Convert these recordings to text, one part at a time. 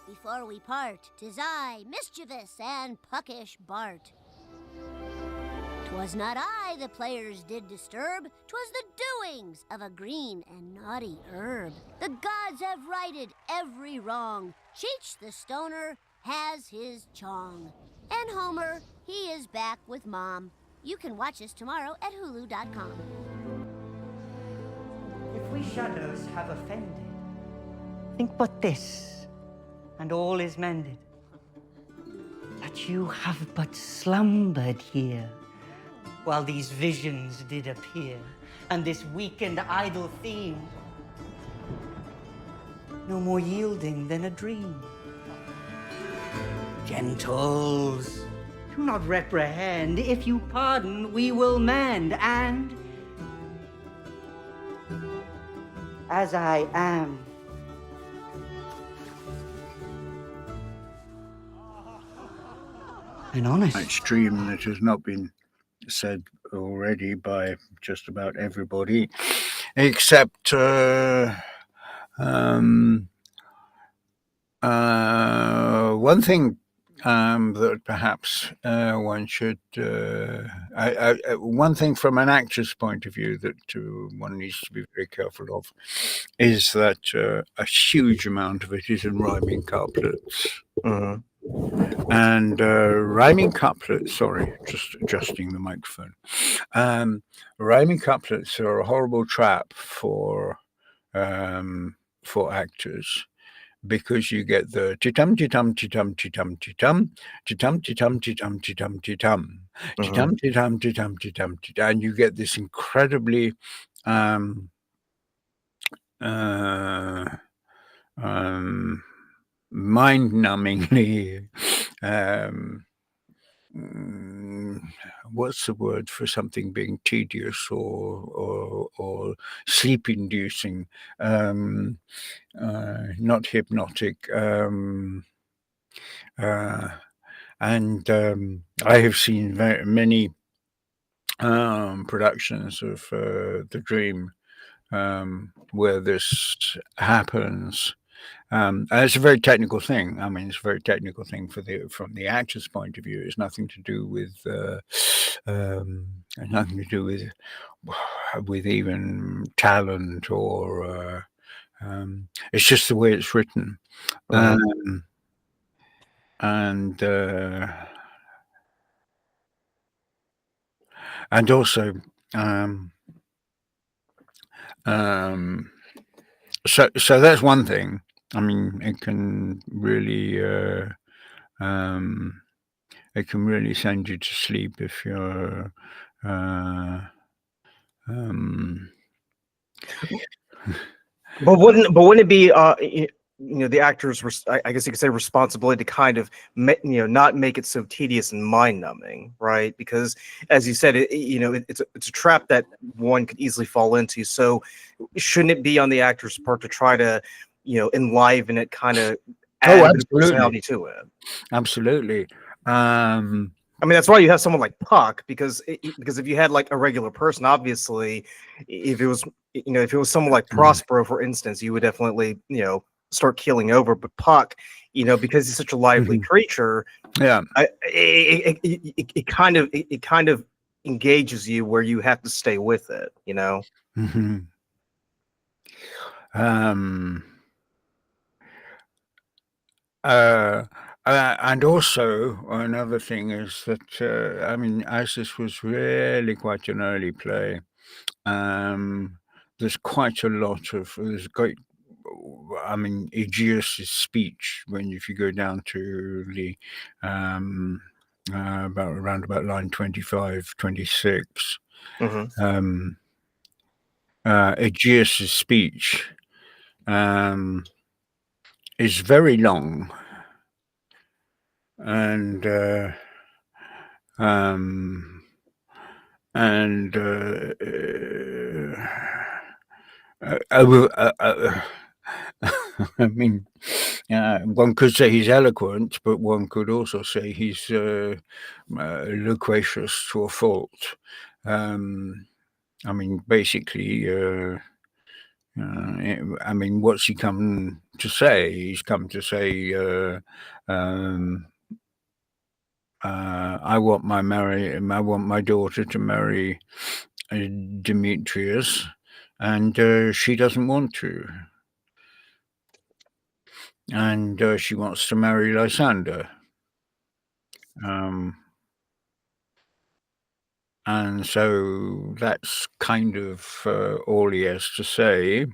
before we part, 'tis I, mischievous and puckish Bart. 'Twas not I the players did disturb, 'twas the doings of a green and naughty herb. The gods have righted every wrong. Cheech the stoner has his chong. And Homer, he is back with Mom. You can watch us tomorrow at Hulu.com. If we shadows have offended, think but this, and all is mended. That you have but slumbered here, while these visions did appear, and this weak and idle theme, no more yielding than a dream. Gentles, do not reprehend. If you pardon, we will mend, and as I am, an honest extreme that has not been said already by just about everybody, except one thing that perhaps one should, one thing from an actor's point of view that one needs to be very careful of is that a huge amount of it is in rhyming couplets. Mm-hmm. And rhyming couplets, sorry, just adjusting the microphone. Rhyming couplets are a horrible trap for actors, because you get the titum titum titum titum titum titum titum titum titum titum titum titum titum titum titum, and you get this incredibly mind-numbingly what's the word for something being tedious or sleep-inducing, not hypnotic, and I have seen many productions of The Dream where this happens. And it's a very technical thing. I mean, it's a very technical thing from the actor's point of view. It's nothing to do with even talent or it's just the way it's written. And also so that's one thing. I mean, it can really send you to sleep if you're But wouldn't it be the actor's, I guess you could say, responsibility to kind of not make it so tedious and mind numbing, right? Because as you said, it's a trap that one could easily fall into. So shouldn't it be on the actor's part to try to enliven it, kind of add a bit of personality to it? Absolutely. I mean, that's why you have someone like Puck, because if you had like a regular person, obviously, if it was someone like Prospero, for instance, you would definitely start keeling over. But Puck, because he's such a lively creature, it kind of engages you where you have to stay with it, Mm-hmm. And also another thing is that I mean, as this was really quite an early play, there's quite a lot of Egeus' speech, if you go down to the around about line 25, 26, Egeus' speech is very long, and I mean, one could say he's eloquent, but one could also say he's loquacious to a fault. I mean, basically, I mean, what's he come to say? He's come to say, I want my daughter to marry Demetrius, and she doesn't want to, and she wants to marry Lysander. And so that's kind of all he has to say,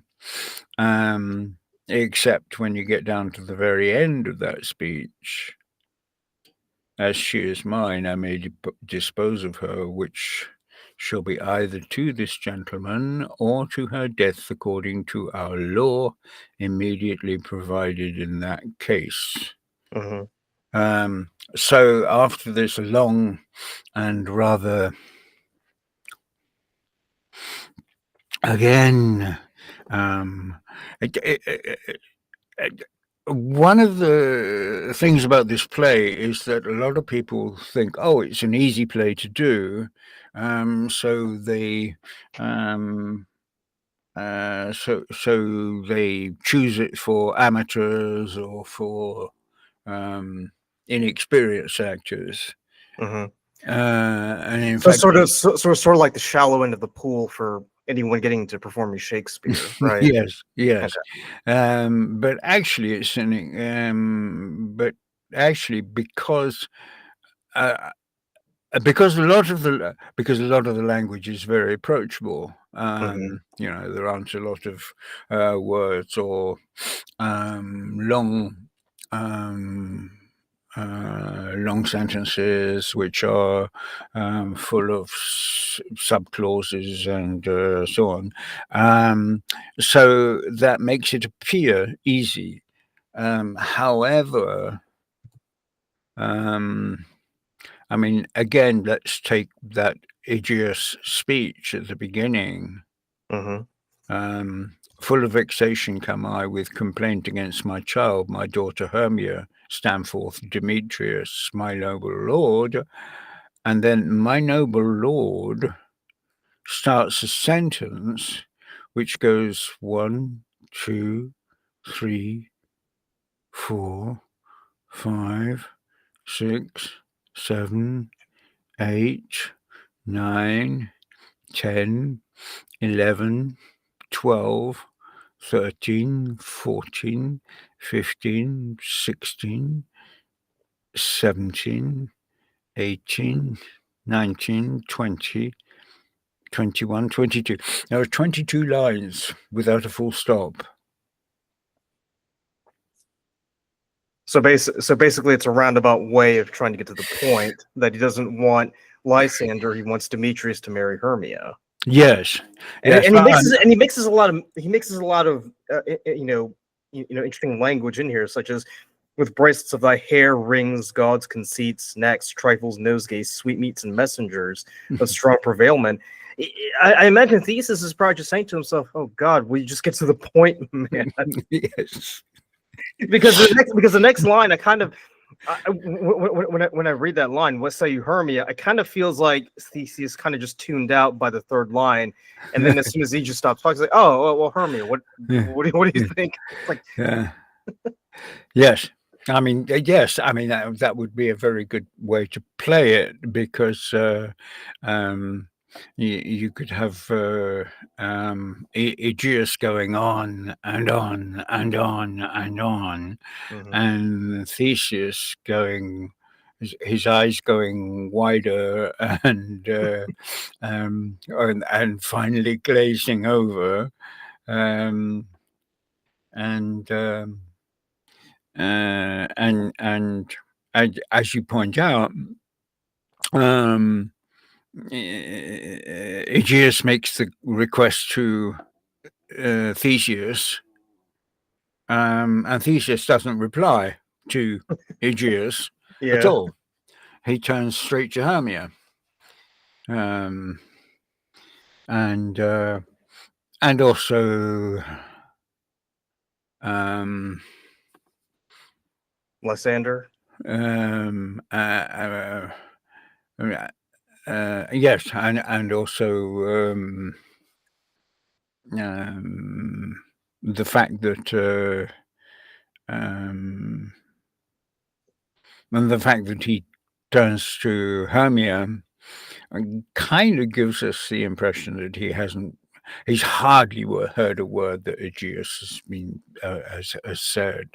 except when you get down to the very end of that speech. As she is mine, I may dispose of her, which shall be either to this gentleman or to her death, according to our law, immediately provided in that case. So after this long and rather, again, one of the things about this play is that a lot of people think, oh, it's an easy play to do, so they so they choose it for amateurs or for inexperienced actors. And in fact, sort of like the shallow end of the pool for anyone getting to performing Shakespeare, right? yes. Okay. But actually, it's because a lot of the language is very approachable. You know, there aren't a lot of words or long sentences which are full of subclauses and so on. So that makes it appear easy. However, I mean, again, let's take that Egeus speech at the beginning. Full of vexation come I with complaint against my child, my daughter Hermia. Stand forth, Demetrius, my noble lord. And then my noble lord starts a sentence which goes 1, 2, 3, 4, 5, 6, 7, 8, 9, 10, 11, 12, 13, 14, 15, 16, 17, 18, 19, 20, 21, 22. There are 22 lines without a full stop. So basically, it's a roundabout way of trying to get to the point that he doesn't want Lysander; he wants Demetrius to marry Hermia. Yes, and he mixes a lot of interesting language in here, such as with bracelets of thy hair, rings, gods, conceits, necks, trifles, nosegays, sweetmeats, and messengers of strong prevailment. I imagine Theseus is probably just saying to himself, "Oh God, will you just get to the point, man?" Yes. Because the next line, I kind of when I read that line, "What say you, Hermia?" it kind of feels like Theseus kind of just tuned out by the third line, and then as soon as he just stops talking, he's like, "Oh, well, Hermia, what do you think?" It's like, yes. I mean, yes. I mean, that would be a very good way to play it, because you could have Egeus going on and on and on and on, and Theseus going, his eyes going wider and finally glazing over, and as you point out, Egeus makes the request to Theseus, and Theseus doesn't reply to Egeus at all. He turns straight to Hermia, and also Lysander. Yes, and also the fact that and the fact that he turns to Hermia kind of gives us the impression that he's hardly heard a word that Egeus has said.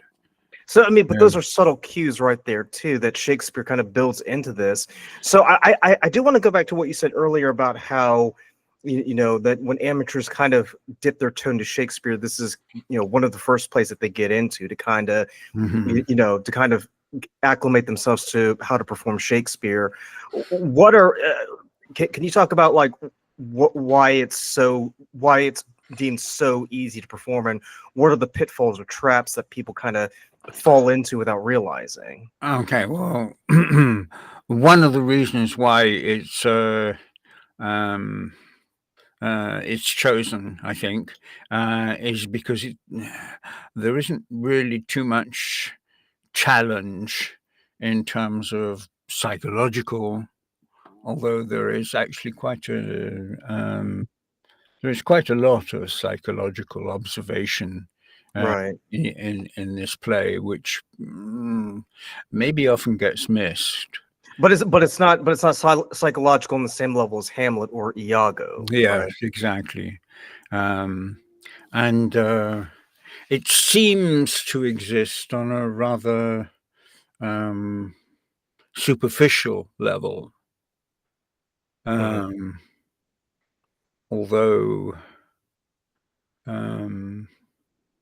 So I mean, but those are subtle cues right there too that Shakespeare kind of builds into this. So I do want to go back to what you said earlier about how you know that when amateurs kind of dip their toe into Shakespeare, this is one of the first places that they get into to kind of to kind of acclimate themselves to how to perform Shakespeare. What are can you talk about like why it's deemed so easy to perform, and what are the pitfalls or traps that people kind of fall into without realizing? Okay, well, one of the reasons why it's chosen, I think, is because there isn't really too much challenge in terms of psychological, although there is actually quite a lot of psychological observation Right. in this play, which maybe often gets missed. But it's not psychological on the same level as Hamlet or Iago. Yes, right? exactly. And it seems to exist on a rather superficial level. Although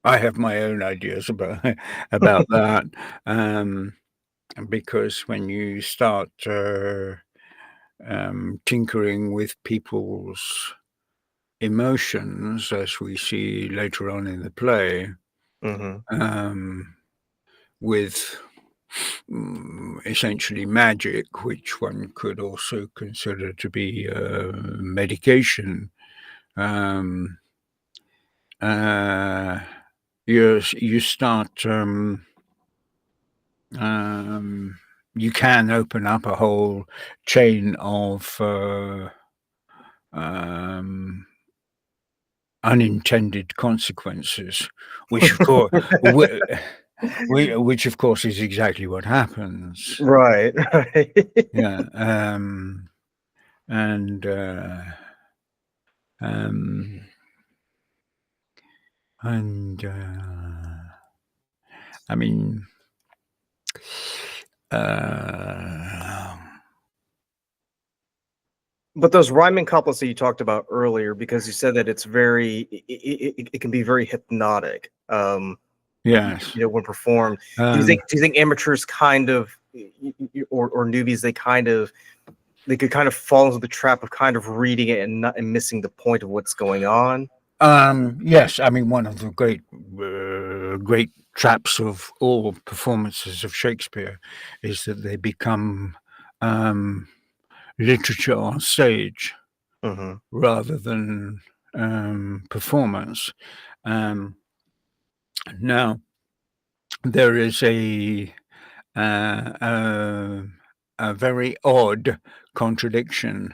I have my own ideas about that, because when you start tinkering with people's emotions, as we see later on in the play, with essentially magic, which one could also consider to be medication, you start you can open up a whole chain of unintended consequences, which of course which of course is exactly what happens. Right. Yeah. And I mean, But those rhyming couplets that you talked about earlier, because you said that it's it can be very hypnotic. yes. When performed. Do you think amateurs kind of or newbies they could kind of fall into the trap of kind of reading it and missing the point of what's going on? Yes, I mean, one of the great traps of all performances of Shakespeare is that they become literature on stage rather than performance. Now, there is a very odd contradiction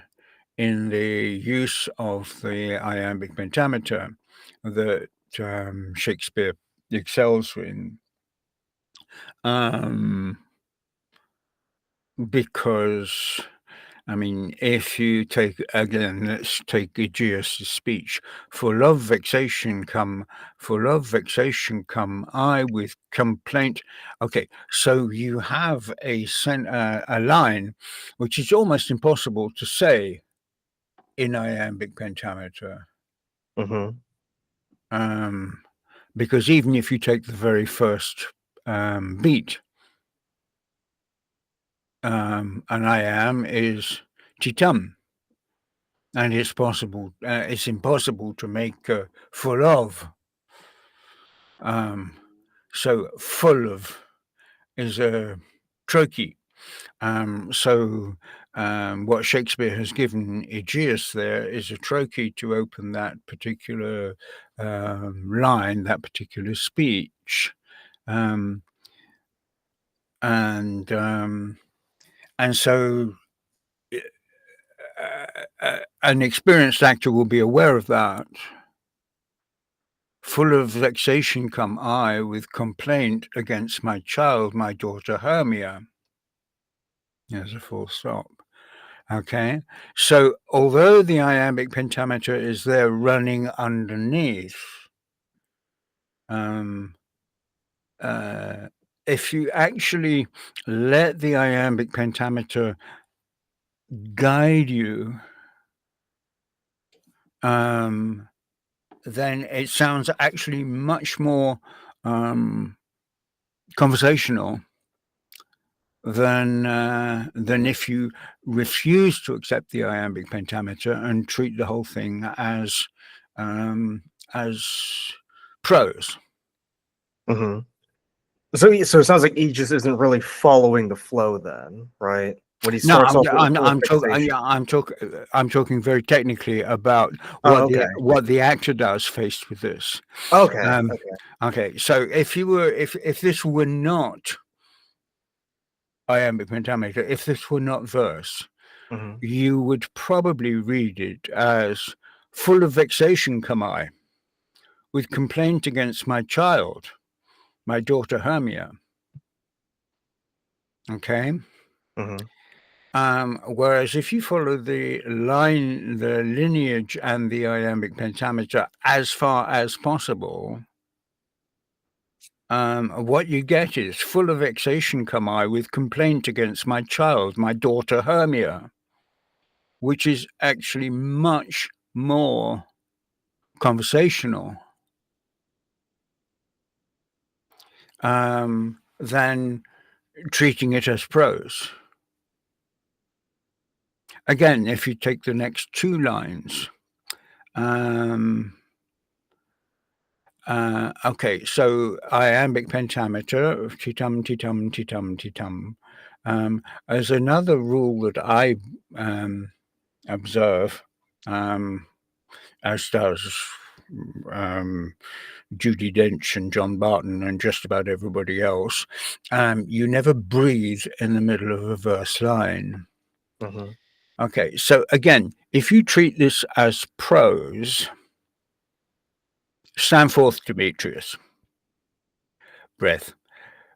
in the use of the iambic pentameter that Shakespeare excels in, because, I mean, if you let's take Egeus' speech, for love vexation come, I with complaint. Okay, so you have a line which is almost impossible to say in iambic pentameter. Because even if you take the very first beat, an iamb is titam, and it's impossible to make full of. So full of is a trochee. So what Shakespeare has given Egeus there is a trochee to open that particular line, that particular speech. And so an experienced actor will be aware of that full of vexation come I with complaint against my child, my daughter Hermia. There's a full stop. Okay, so although the iambic pentameter is there running underneath, if you actually let the iambic pentameter guide you, then it sounds actually much more conversational than if you refuse to accept the iambic pentameter and treat the whole thing as prose. Mm-hmm. So it sounds like Aegis isn't really following the flow, then, right? When he starts off I'm talking very technically about what the actor does faced with this. Okay. So if this were not iambic pentameter, if this were not verse, you would probably read it as full of vexation come I, with complaint against my child, my daughter Hermia. Okay. Whereas if you follow the lineage and the iambic pentameter as far as possible, what you get is full of vexation come I with complaint against my child, my daughter Hermia, which is actually much more conversational than treating it as prose. Again, if you take the next two lines, okay, so iambic pentameter, titum, titum, titum, titum. As another rule that I observe, as does Judi Dench and John Barton and just about everybody else, you never breathe in the middle of a verse line. Okay, so again, if you treat this as prose, stand forth, Demetrius. Breath.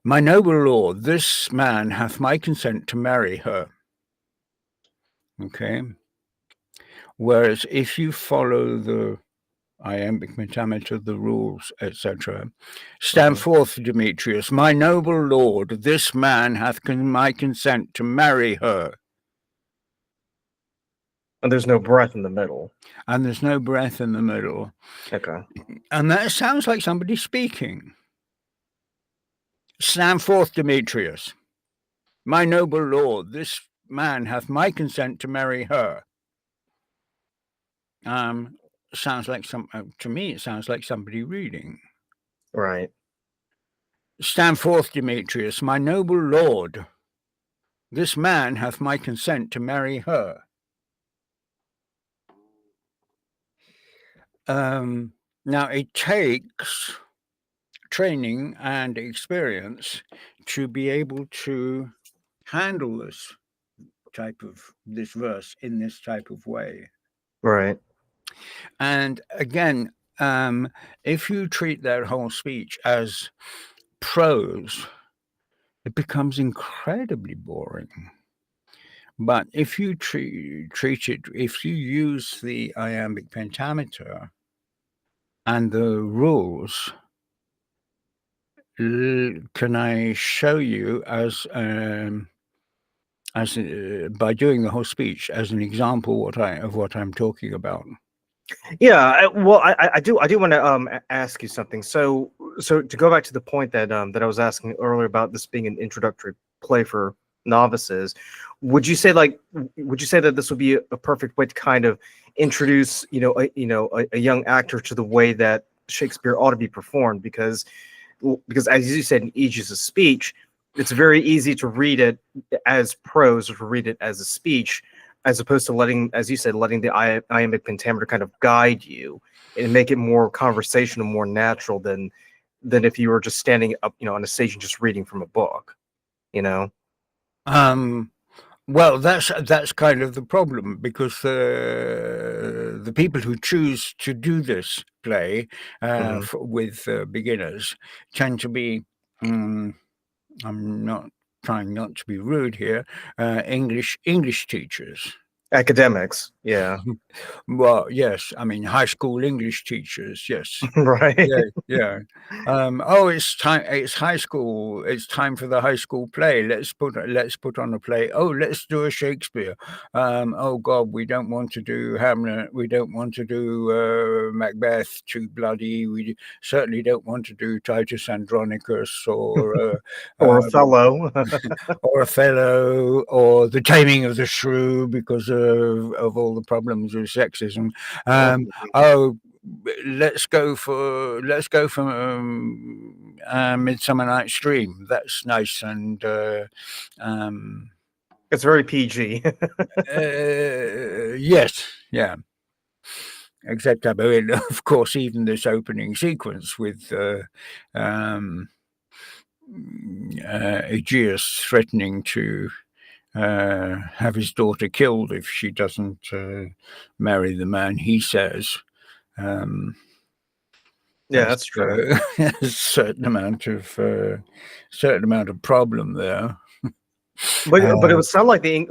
My noble lord, this man hath my consent to marry her. Okay. Whereas if you follow the iambic pentameter, the rules, etc., stand forth, Demetrius. My noble lord, this man hath my consent to marry her. And there's no breath in the middle. Okay. And that sounds like somebody speaking. Stand forth, Demetrius. My noble lord, this man hath my consent to marry her. Sounds like to me, it sounds like somebody reading. Right. Stand forth, Demetrius, my noble lord. This man hath my consent to marry her. Now, it takes training and experience to be able to handle this verse in this type of way. Right. And again, if you treat that whole speech as prose, it becomes incredibly boring. But if you treat it, if you use the iambic pentameter and the rules, can I show you as by doing the whole speech as an example of what I'm talking about? Yeah, I do want to ask you something. So to go back to the point that that I was asking earlier about this being an introductory play for novices, would you say that this would be a perfect way to kind of introduce a young actor to the way that Shakespeare ought to be performed? Because as you said in Egeus' speech, it's very easy to read it as prose or to read it as a speech, as opposed to letting the iambic pentameter kind of guide you and make it more conversational, more natural than if you were just standing up, on a stage and just reading from a book, Well, that's kind of the problem, because the people who choose to do this play with beginners tend to be, I'm not trying not to be rude here, English teachers. Academics, yeah. Well, yes, I mean high school English teachers, yes. Right. Yeah, yeah. Oh, it's time. It's high school. It's time for the high school play. Let's put on a play. Oh, let's do a Shakespeare. Oh God, we don't want to do Hamlet. We don't want to do Macbeth. Too bloody. We certainly don't want to do Titus Andronicus or Or Othello. or Othello or The Taming of the Shrew, because of all the problems with sexism. Oh, let's go for Midsummer Night's Dream. That's nice and It's very PG. yes, yeah. Except, I mean, of course, even this opening sequence with Egeus threatening to have his daughter killed if she doesn't marry the man he says. Yeah, that's true. A certain amount of problem there. But it would sound like to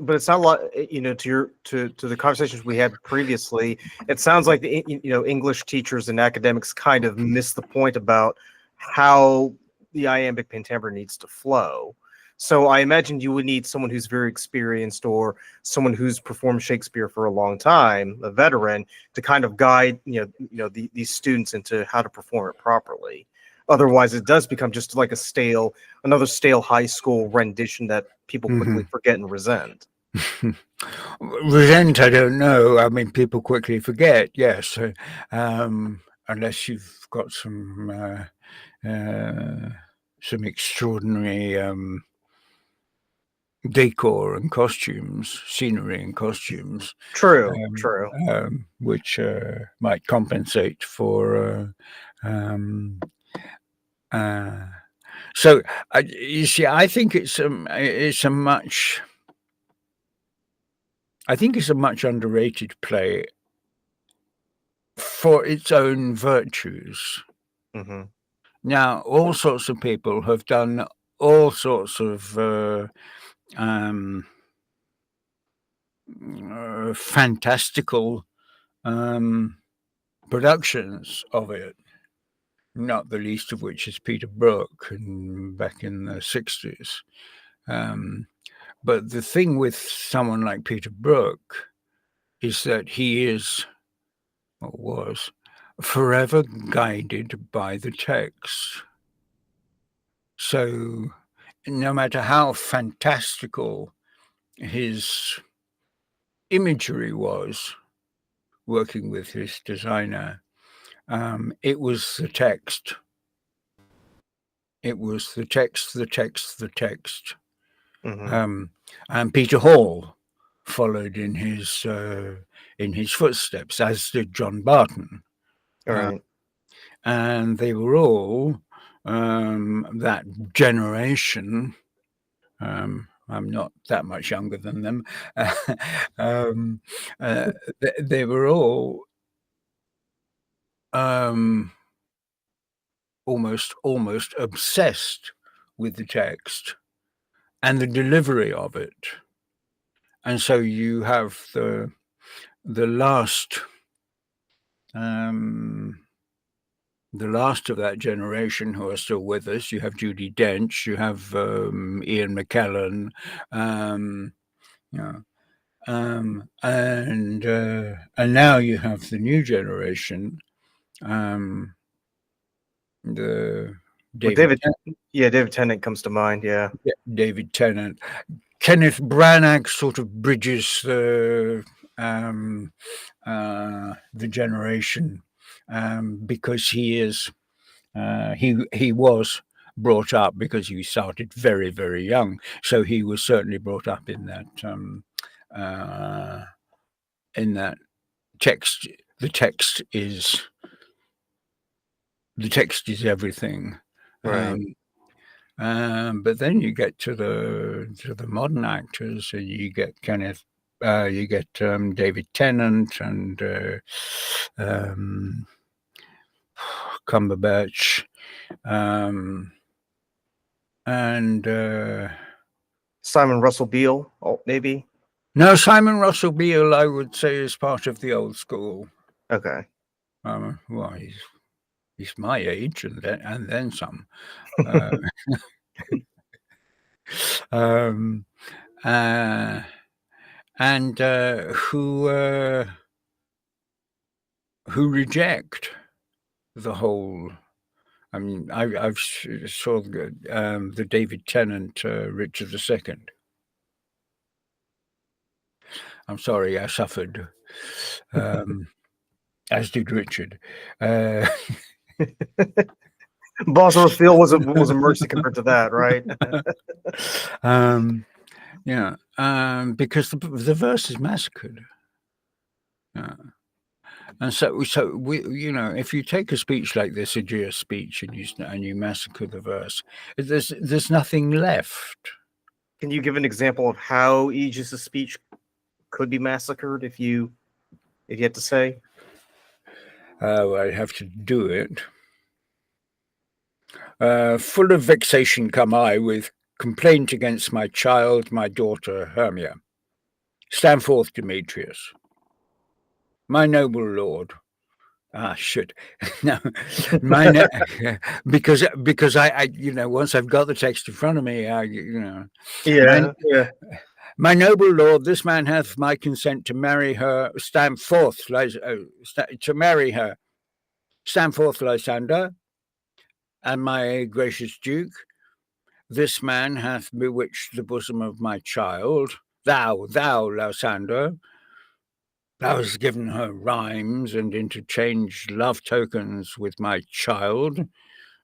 the conversations we had previously, it sounds like the English teachers and academics kind of miss the point about how the iambic pentameter needs to flow. So I imagine you would need someone who's very experienced, or someone who's performed Shakespeare for a long time, a veteran, to kind of guide these students into how to perform it properly. Otherwise, it does become just like another stale high school rendition that people quickly forget and resent. Resent, I don't know. I mean, people quickly forget, yes, unless you've got some extraordinary decor and costumes, scenery and costumes. True. Which might compensate for. So you see, I think it's a much underrated play for its own virtues. Now, all sorts of people have done all sorts of fantastical productions of it, not the least of which is Peter Brook back in the 60s. But the thing with someone like Peter Brook is that he is, or was, forever guided by the text. So no matter how fantastical his imagery was, working with his designer, it was the text. It was the text. And Peter Hall followed in his footsteps, as did John Barton. Right. And they were all that generation. I'm not that much younger than them. They were all almost obsessed with the text and the delivery of it. And so you have the last of that generation who are still with us. You have Judi Dench, you have Ian McKellen, and now you have the new generation. David Tennant comes to mind. Yeah, David Tennant. Kenneth Branagh sort of bridges the generation, because he is he was brought up, because he started very, very young, so he was certainly brought up in that text. The text is everything. Right. But then you get to the modern actors, and you get David Tennant and Cumberbatch, and Simon Russell Beale, maybe. no, Simon Russell Beale, I would say, is part of the old school. Okay. Well, he's my age, and then some. And who reject the whole. I mean, I've saw the David Tennant Richard II. I'm sorry, I suffered, as did Richard. Boswell Field was a mercy compared to that, right? Yeah, because the verse is massacred. And so we, if you take a speech like this, Egeus speech, and you massacre the verse, there's nothing left. Can you give an example of how Egeus' speech could be massacred, if you had to say? I have to do it. Full of vexation come I with complaint against my child, my daughter Hermia. Stand forth, Demetrius. My noble lord. Shit. No, because I once I've got the text in front of me, Yeah. My noble lord, this man hath my consent to marry her. Stand forth, to marry her. Stand forth, Lysander, and my gracious duke. This man hath bewitched the bosom of my child. Thou, Lysander, thou hast given her rhymes and interchanged love tokens with my child.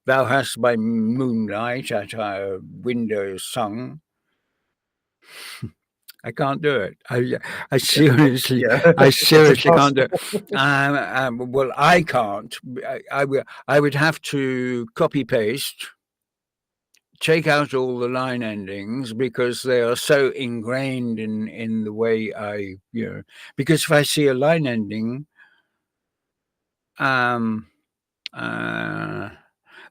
Thou hast by moonlight at our window sung. I can't do it. I seriously can't do it. Well, I can't. I would have to copy paste, take out all the line endings, because they are so ingrained in the way I, because if I see a line ending, thou,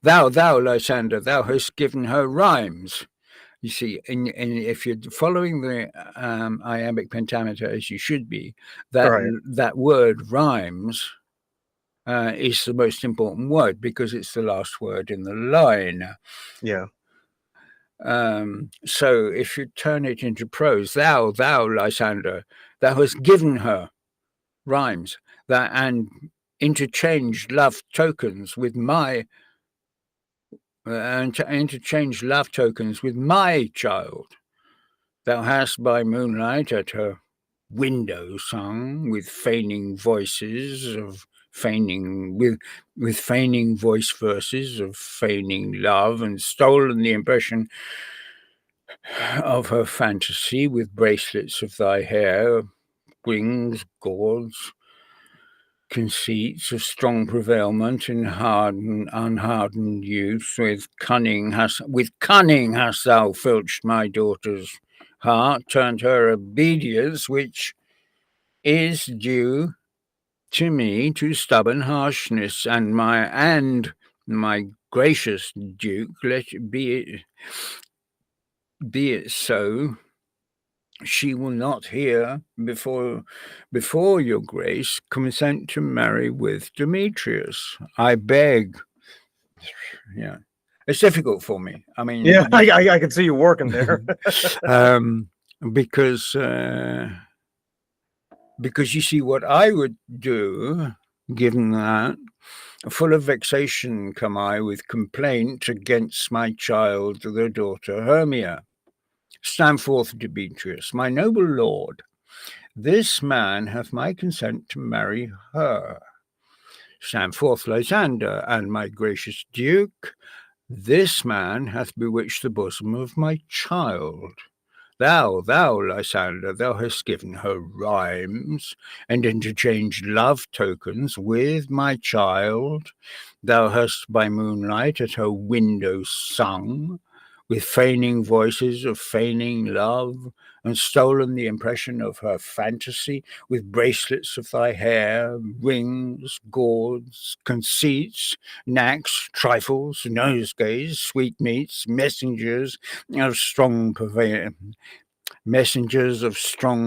Lysander, thou hast given her rhymes. You see, and if you're following the iambic pentameter as you should be, that word rhymes is the most important word, because it's the last word in the line. Yeah. So if you turn it into prose, thou, Lysander, thou hast given her rhymes and interchanged love tokens with my child. Thou hast by moonlight at her window sung with feigning voices of feigning with feigning voice verses of feigning love, and stolen the impression of her fantasy with bracelets of thy hair, rings, gauds, conceits of strong prevailment in unhardened youth. With cunning hast thou filched my daughter's heart, turned her obedience, which is due to me, to stubborn harshness, and my gracious duke, let it be it so. She will not hear before your grace consent to marry with Demetrius. I beg. Yeah, it's difficult for me. I mean, yeah, I can see you working there. Because you see, what I would do, given that, full of vexation come I with complaint against my child, the daughter Hermia. Stand forth, Demetrius, my noble lord. This man hath my consent to marry her. Stand forth, Lysander, and my gracious duke. This man hath bewitched the bosom of my child. Thou, Lysander, thou hast given her rhymes, and interchanged love tokens with my child. Thou hast by moonlight at her window sung with feigning voices of feigning love, and stolen the impression of her fantasy with bracelets of thy hair, rings, gauds, conceits, knacks, trifles, nosegays, sweetmeats, messengers of strong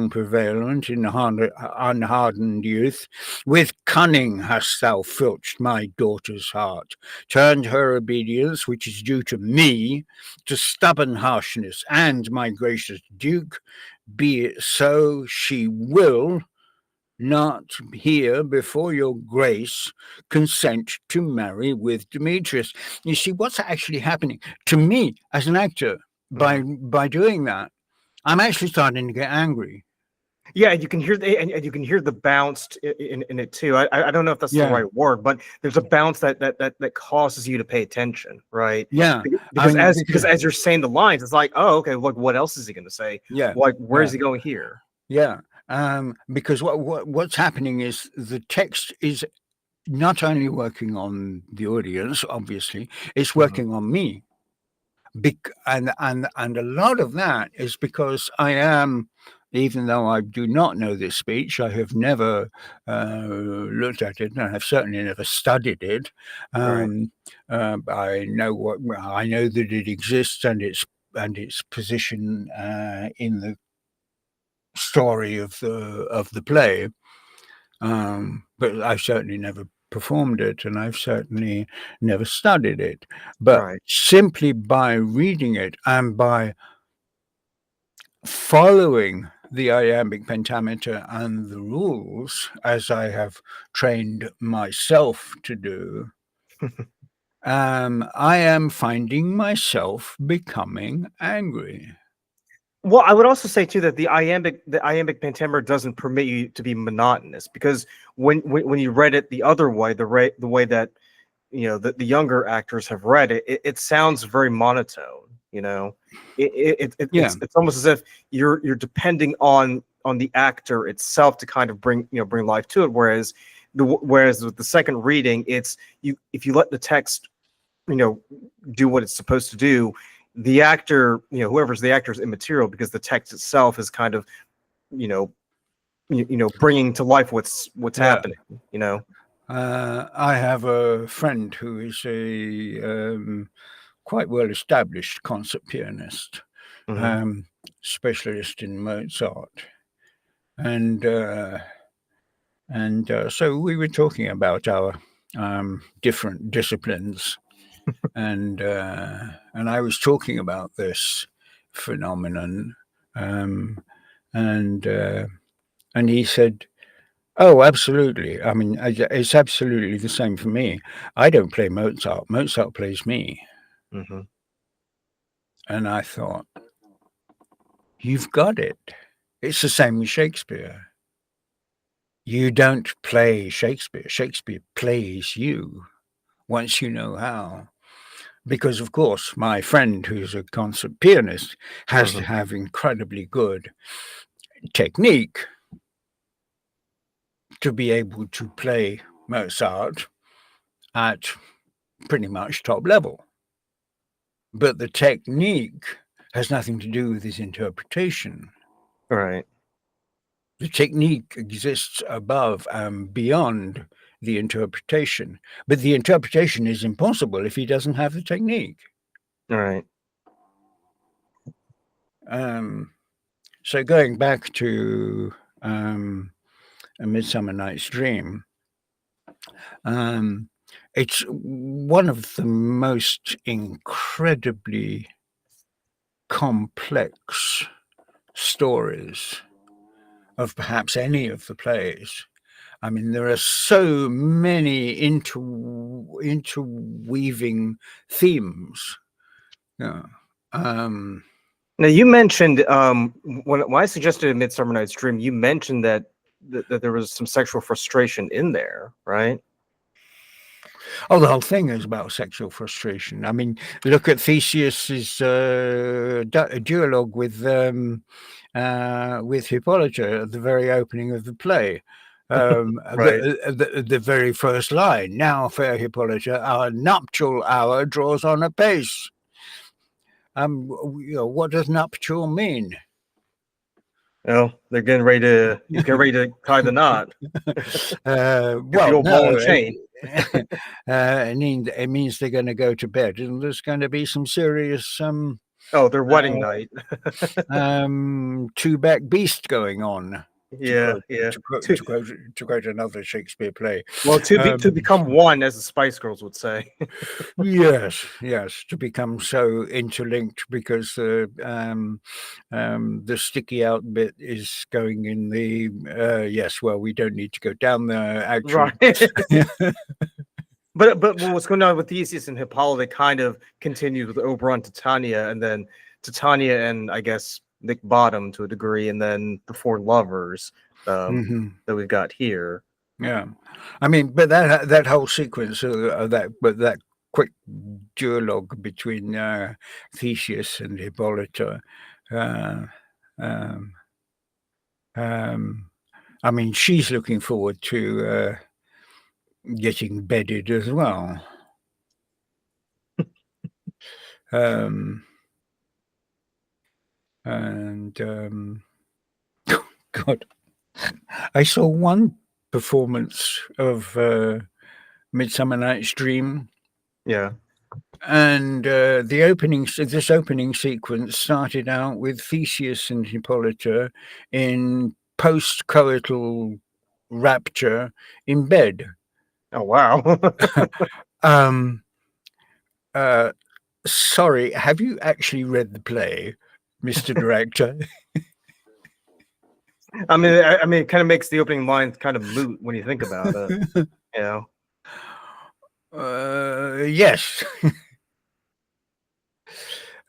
prevalent in unhardened youth. With cunning hast thou filched my daughter's heart, turned her obedience, which is due to me, to stubborn harshness, and, my gracious duke, be it so, she will not here before your grace consent to marry with Demetrius. You see, what's actually happening to me as an actor by doing that? I'm actually starting to get angry. Yeah, and you can hear and you can hear the bounce in it too. I don't know if that's the right word, but there's a bounce that causes you to pay attention, right? Yeah, because as you're saying the lines, it's like, oh, okay, look, what else is he going to say? Yeah, like where's he going here? Yeah, because what's happening is the text is not only working on the audience, obviously, it's working on me. And a lot of that is because I am, even though I do not know this speech, I have never looked at it, and I've certainly never studied it. I know that it exists and its position in the story of the play, but I've certainly never performed it, and I've certainly never studied it. But simply by reading it and by following the iambic pentameter and the rules, as I have trained myself to do, I am finding myself becoming angry. Well, I would also say too that the iambic pentameter doesn't permit you to be monotonous, because when you read it the other way, the way that the younger actors have read it, it sounds very monotone. It's almost as if you're depending on the actor itself to kind of bring life to it. Whereas with the second reading, if you let the text do what it's supposed to do, the actor, whoever's the actor, is immaterial, because the text itself is kind of, bringing to life what's happening. I have a friend who is a quite well-established concert pianist, specialist in Mozart, and so we were talking about our different disciplines. And I was talking about this phenomenon, and he said, "Oh, absolutely. I mean, it's absolutely the same for me. I don't play Mozart. Mozart plays me." And I thought, "You've got it. It's the same with Shakespeare. You don't play Shakespeare. Shakespeare plays you, once you know how." Because, of course, my friend, who's a concert pianist, has to have incredibly good technique to be able to play Mozart at pretty much top level. But the technique has nothing to do with his interpretation. Right. The technique exists above and beyond the interpretation, but the interpretation is impossible if he doesn't have the technique. Right. So going back to A Midsummer Night's Dream, it's one of the most incredibly complex stories of perhaps any of the plays. I mean, there are so many interweaving themes. Now, you mentioned when I suggested A Midsummer Night's Dream, you mentioned that there was some sexual frustration in there, right? Oh, the whole thing is about sexual frustration. I mean, look at Theseus's duologue with Hippolyta at the very opening of the play. The very first line: "Now, fair Hippolyta, our nuptial hour draws on apace." what does nuptial mean? Well, they're getting ready to. He's getting ready to tie the knot. Well, old ball no, and chain. it means they're going to go to bed, and there's going to be some serious Oh, their wedding night. two-back beast going on. Yeah, yeah. To quote another Shakespeare play. Well, to become one, as the Spice Girls would say. Yes, to become so interlinked because the sticky out bit is going in the yes. Well, we don't need to go down there. Actually, right. But what's going on with Theseus and Hippolyta kind of continued with Oberon, Titania, and then Titania and I guess Nick Bottom to a degree, and then the four lovers that we've got here. Yeah, I mean, but that whole sequence of that quick duologue between Theseus and Hippolyta. I mean, she's looking forward to getting bedded as well. God, I saw one performance of Midsummer Night's Dream. Yeah. And this opening sequence started out with Theseus and Hippolyta in post-coital rapture in bed. Oh, wow. Sorry, have you actually read the play, Mr. Director? I mean, it kind of makes the opening lines kind of moot when you think about it. You know. Yes.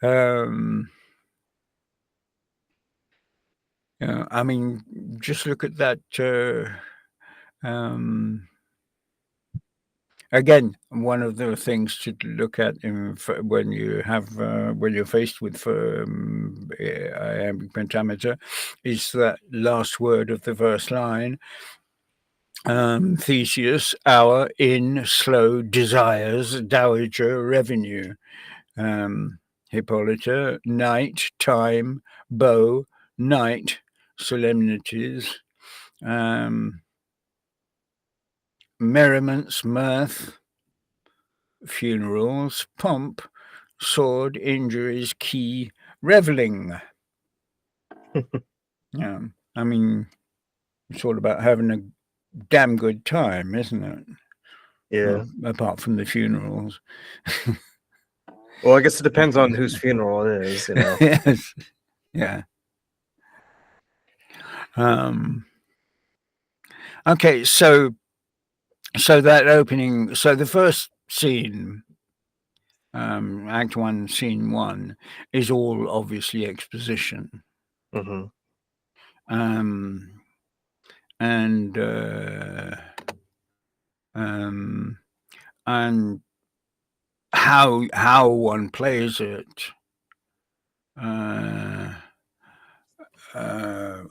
I mean, just look at that. Again, one of the things to look at when you're faced with iambic pentameter is that last word of the verse line. Theseus, hour in slow desires, dowager revenue. Hippolyta, night, time, bow, night, solemnities, merriments, mirth, funerals, pomp, sword, injuries, key, reveling. Yeah, I mean, it's all about having a damn good time, isn't it? Yeah. Well, apart from the funerals. Well, I guess it depends on whose funeral it is, you know. Yes. Yeah. Okay, so that opening, so the first scene, Act 1, Scene 1, is all obviously exposition. Mm-hmm. And how one plays it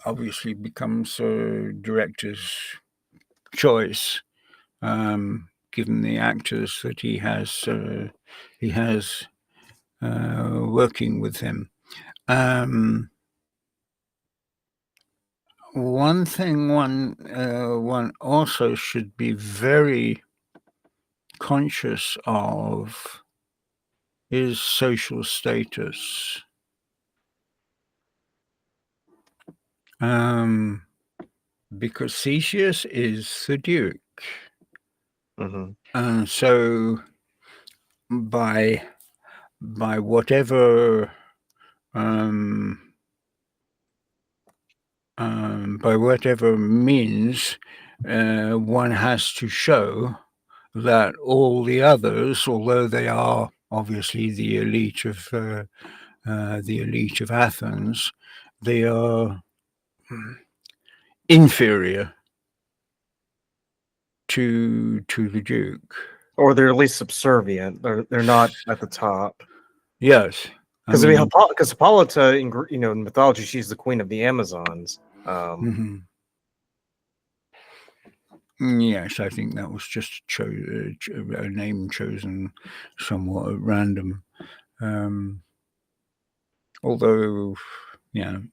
obviously becomes a director's choice, given the actors that he has working with him. One thing one also should be very conscious of is social status. Because Theseus is the Duke. Mm-hmm. So by whatever means, one has to show that all the others, although they are obviously the elite of Athens, they are inferior to the Duke, or they're at least subservient. They're not at the top. Yes, because Hippolyta in mythology, she's the queen of the Amazons. Yes, I think that was just a name chosen somewhat at random. although, and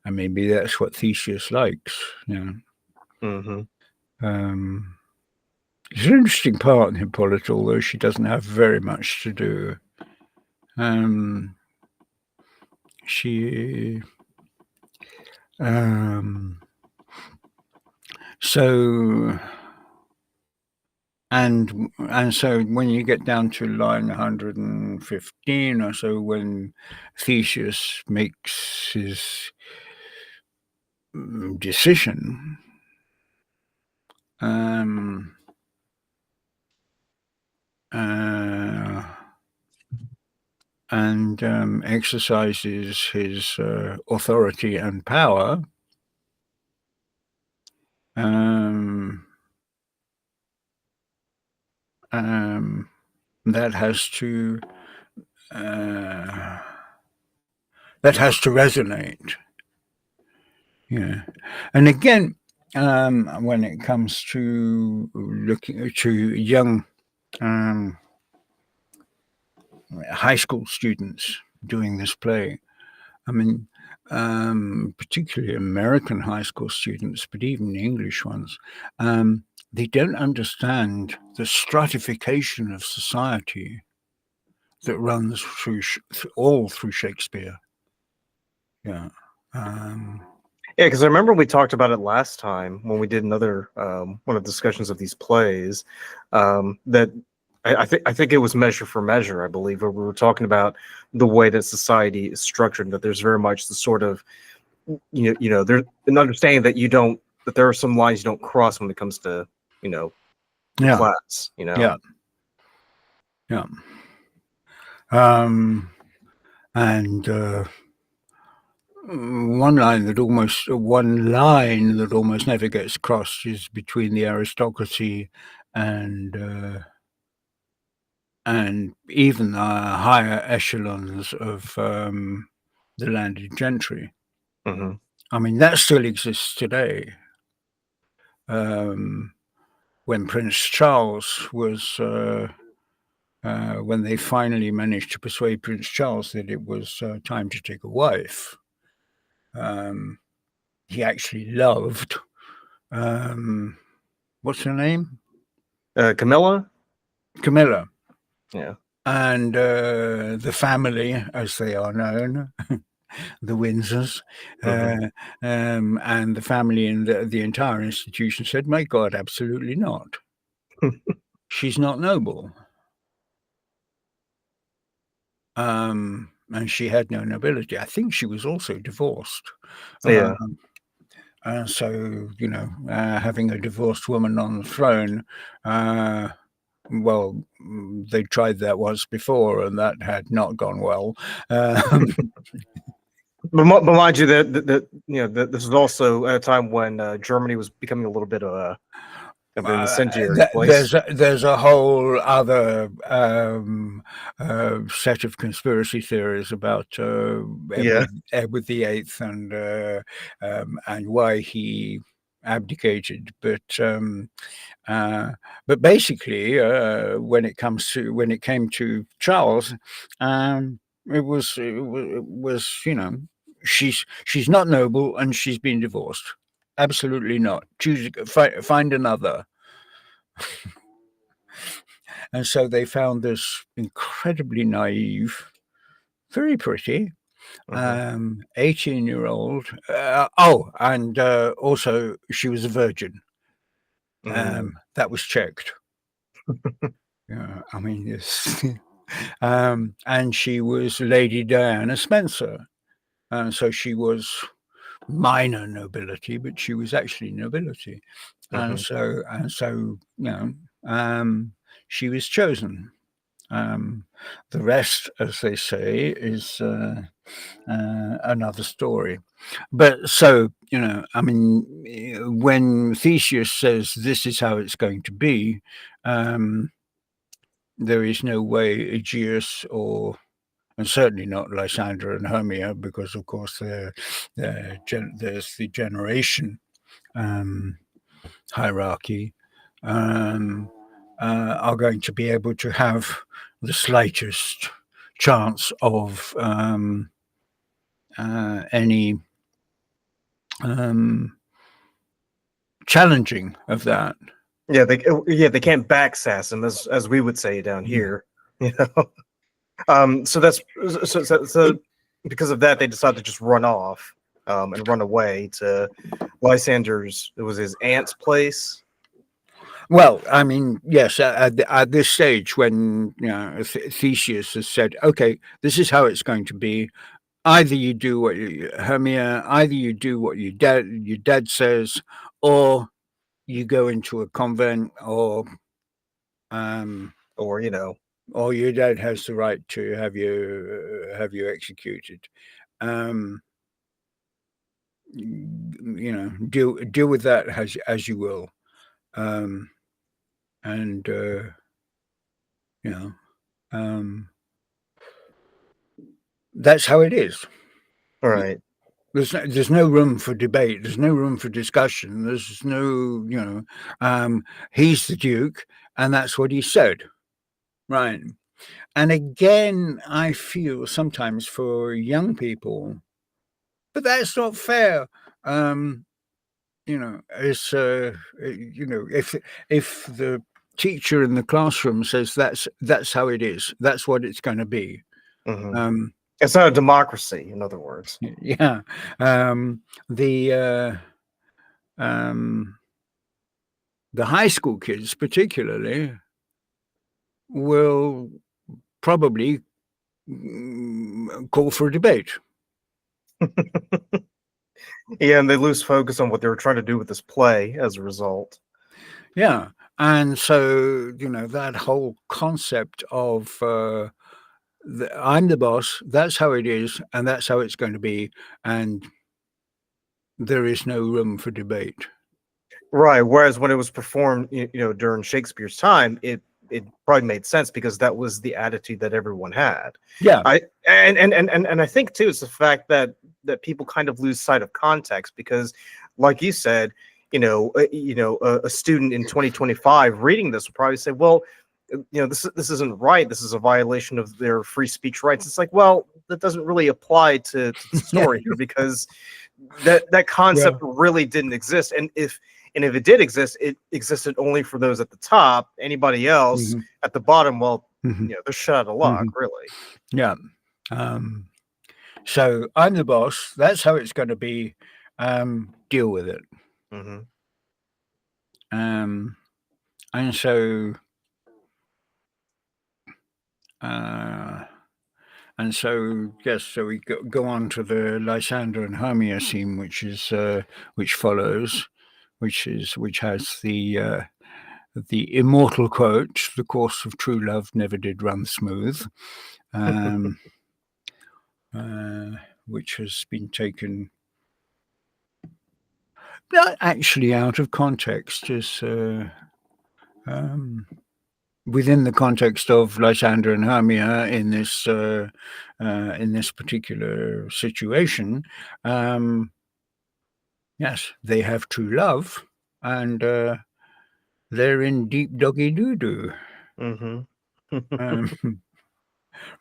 maybe that's what Theseus likes. Mm-hmm. It's an interesting part in Hippolyta, although she doesn't have very much to do. She so and so when you get down to line 115 or so, when Theseus makes his decision, and exercises his authority and power, that has to resonate. And again, when it comes to looking to young high school students doing this play, I mean, particularly American high school students, but even English ones, they don't understand the stratification of society that runs all through Shakespeare. Yeah, because I remember we talked about it last time when we did another one of the discussions of these plays. That I think it was Measure for Measure, I believe, where we were talking about the way that society is structured, and that there's very much the sort of there's an understanding that that there are some lines you don't cross when it comes to class. And one line that almost never gets crossed is between the aristocracy and even the higher echelons of the landed gentry. Mm-hmm. I mean, that still exists today. When Prince Charles was, when they finally managed to persuade Prince Charles that it was time to take a wife, he actually loved, what's her name? Camilla. Yeah. And the family, as they are known, the Windsors, and the family and the entire institution said, "My God, absolutely not. She's not noble." And she had no nobility. I think she was also divorced. Yeah. So, having a divorced woman on the throne, well, they tried that once before, and that had not gone well. But mind you, that this was also at a time when Germany was becoming a little bit of an incendiary place. There's a whole other set of conspiracy theories about Edward VIII and why he abdicated, but basically, when it came to Charles, it was she's not noble and she's been divorced. Absolutely not. Find another. And so they found this incredibly naive, very pretty, 18-year-old. And also she was a virgin. That was checked. Yeah, I mean, yes. And she was Lady Diana Spencer. So she was minor nobility, but she was actually nobility. And so she was chosen. The rest, as they say, is another story. But so, I mean, when Theseus says this is how it's going to be, there is no way Egeus and certainly not Lysander and Hermia, because of course there's the generation hierarchy, are going to be able to have the slightest chance of any challenging of that. Yeah, they can't backsass him as we would say down here. You know, so that's so because of that they decided to just run off and run away to Lysander's. It was his aunt's place. Well, I mean, yes, at this stage when Theseus has said, okay, this is how it's going to be. Either you do what Hermia, either you do what your dad says, or you go into a convent, or or your dad has the right to have you executed. Deal with that as you will. That's how it is. All right. There's no room for debate. There's no room for discussion. There's no, he's the Duke, and that's what he said, right? And again, I feel sometimes for young people, but that's not fair. It's if the teacher in the classroom says that's how it is, that's what it's going to be. Mm-hmm. It's not a democracy, in other words. Yeah. The high school kids particularly will probably call for a debate. Yeah, and they lose focus on what they were trying to do with this play as a result. Yeah. And so, that whole concept of I'm the boss, that's how it is, and that's how it's going to be, and there is no room for debate. Right. Whereas when it was performed, during Shakespeare's time, it probably made sense because that was the attitude that everyone had. Yeah. And I think too, it's the fact that people kind of lose sight of context because, like you said, a student in 2025 reading this will probably say, well, this isn't right. This is a violation of their free speech rights. It's like, well, that doesn't really apply to the story here because that concept really didn't exist. And if it did exist, it existed only for those at the top. Anybody else at the bottom, well, they're shut out of luck, really. Yeah. So I'm the boss. That's how it's going to be. Deal with it. And so. Yes, so we go on to the Lysander and Hermia scene, which follows, which has the immortal quote: "The course of true love never did run smooth," which has been taken not actually out of context, just within the context of Lysander and Hermia in this particular situation. Yes, they have true love, and they're in deep doggy doo-doo.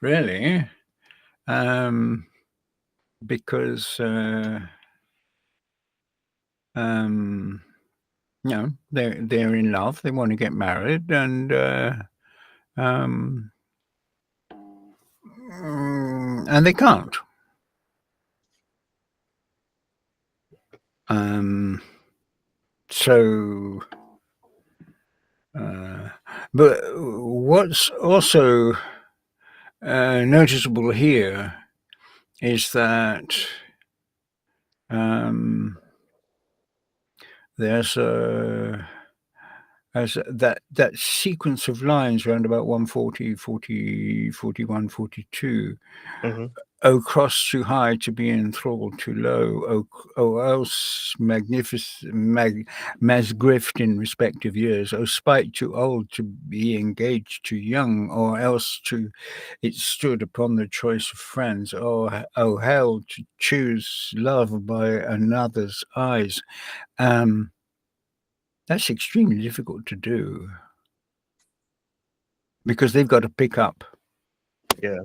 Really, because they're in love. They want to get married, and they can't. So, but what's also noticeable here is that there's that sequence of lines around about 140, 40, 41, 42. O cross too high to be enthralled too low, O else magnificent, masgrift in respective years, O spite too old to be engaged too young, or else it stood upon the choice of friends, O hell to choose love by another's eyes. That's extremely difficult to do because they've got to pick up. Yeah.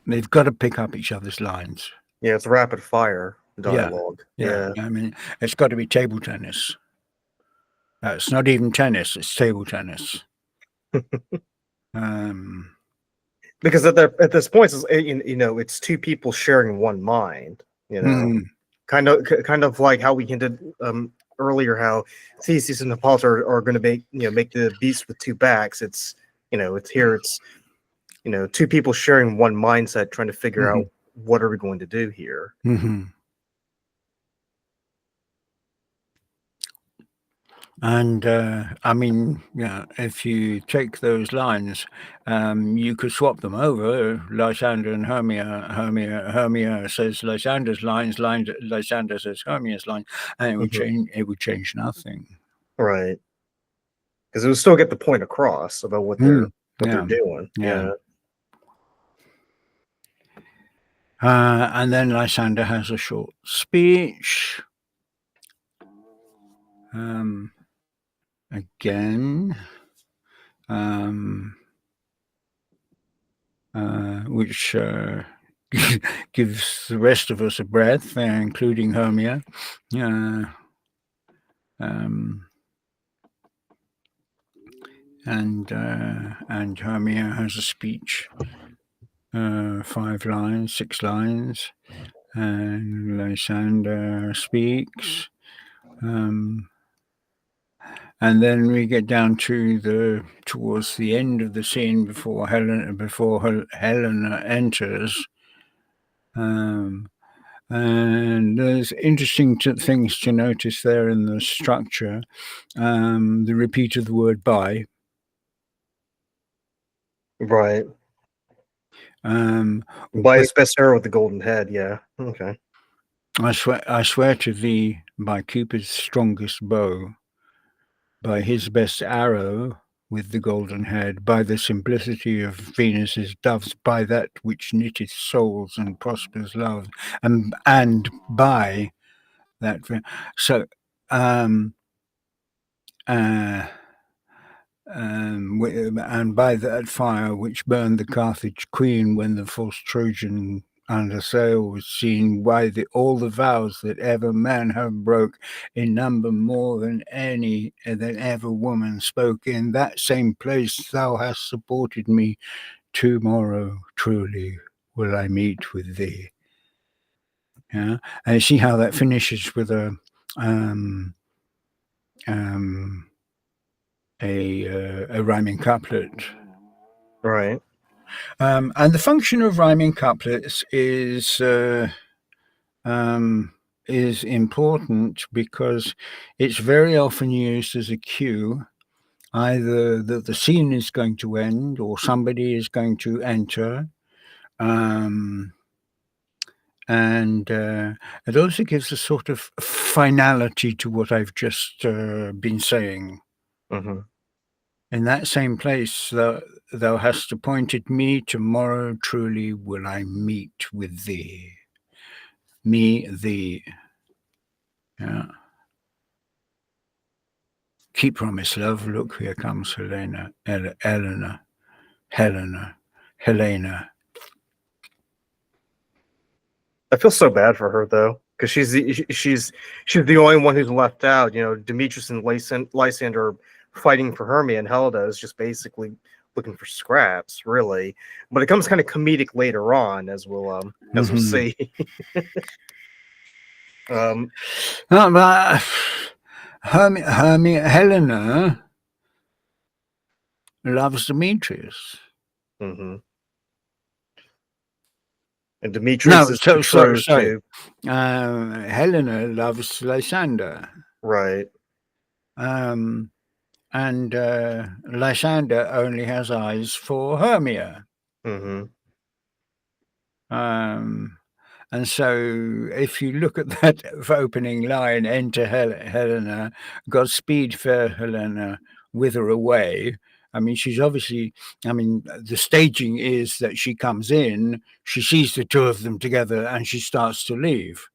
They've got to pick up each other's lines. Yeah, it's rapid fire dialogue. Yeah. I mean, it's got to be table tennis. It's not even tennis; it's table tennis. Because at this point, it's two people sharing one mind. Kind of like how we hinted earlier, how Theseus and Hippolyta are going to make the beast with two backs. It's two people sharing one mindset, trying to figure out what are we going to do here. And I mean, if you take those lines, you could swap them over. Lysander and Hermia. Hermia says Lysander's lines. Lysander says Hermia's line, and it would change. It would change nothing. Right. Because it would still get the point across about what they're doing. Yeah. And then Lysander has a short speech. Again, which gives the rest of us a breath, including Hermia. And Hermia has a speech, 5 lines, 6 lines, and Lysander speaks. And then we get down to towards the end of the scene before Helena enters. And there's interesting things to notice there in the structure. The repeat of the word by. Right. By his best arrow with the golden head. Yeah. Okay. I swear to thee by Cupid's strongest bow, by his best arrow with the golden head, by the simplicity of Venus's doves, by that which knitteth souls and prospers love, and by that. So, and by that fire which burned the Carthage queen when the false Trojan under sail was seen, by all the vows that ever man have broke, in number more than any that ever woman spoke, in that same place thou hast supported me. Tomorrow truly will I meet with thee. Yeah, and you see how that finishes with a rhyming couplet. Right. And the function of rhyming couplets is important because it's very often used as a cue, either that the scene is going to end or somebody is going to enter. And it also gives a sort of finality to what I've just been saying. In that same place, thou hast appointed me, tomorrow truly will I meet with thee. Me, thee. Yeah. Keep promise, love. Look, here comes Helena. I feel so bad for her though, because she's the only one who's left out. Demetrius and Lysander are fighting for Hermia, and Helena is just basically looking for scraps, really. But it comes kind of comedic later on, as we'll see. But Helena loves Demetrius. And Demetrius is betrothed to. Helena loves Lysander. Right. And Lysander only has eyes for Hermia. And so if you look at that opening line, enter Helena, Godspeed fair Helena, whither away. I mean, she's obviously, the staging is that she comes in, she sees the two of them together, and she starts to leave.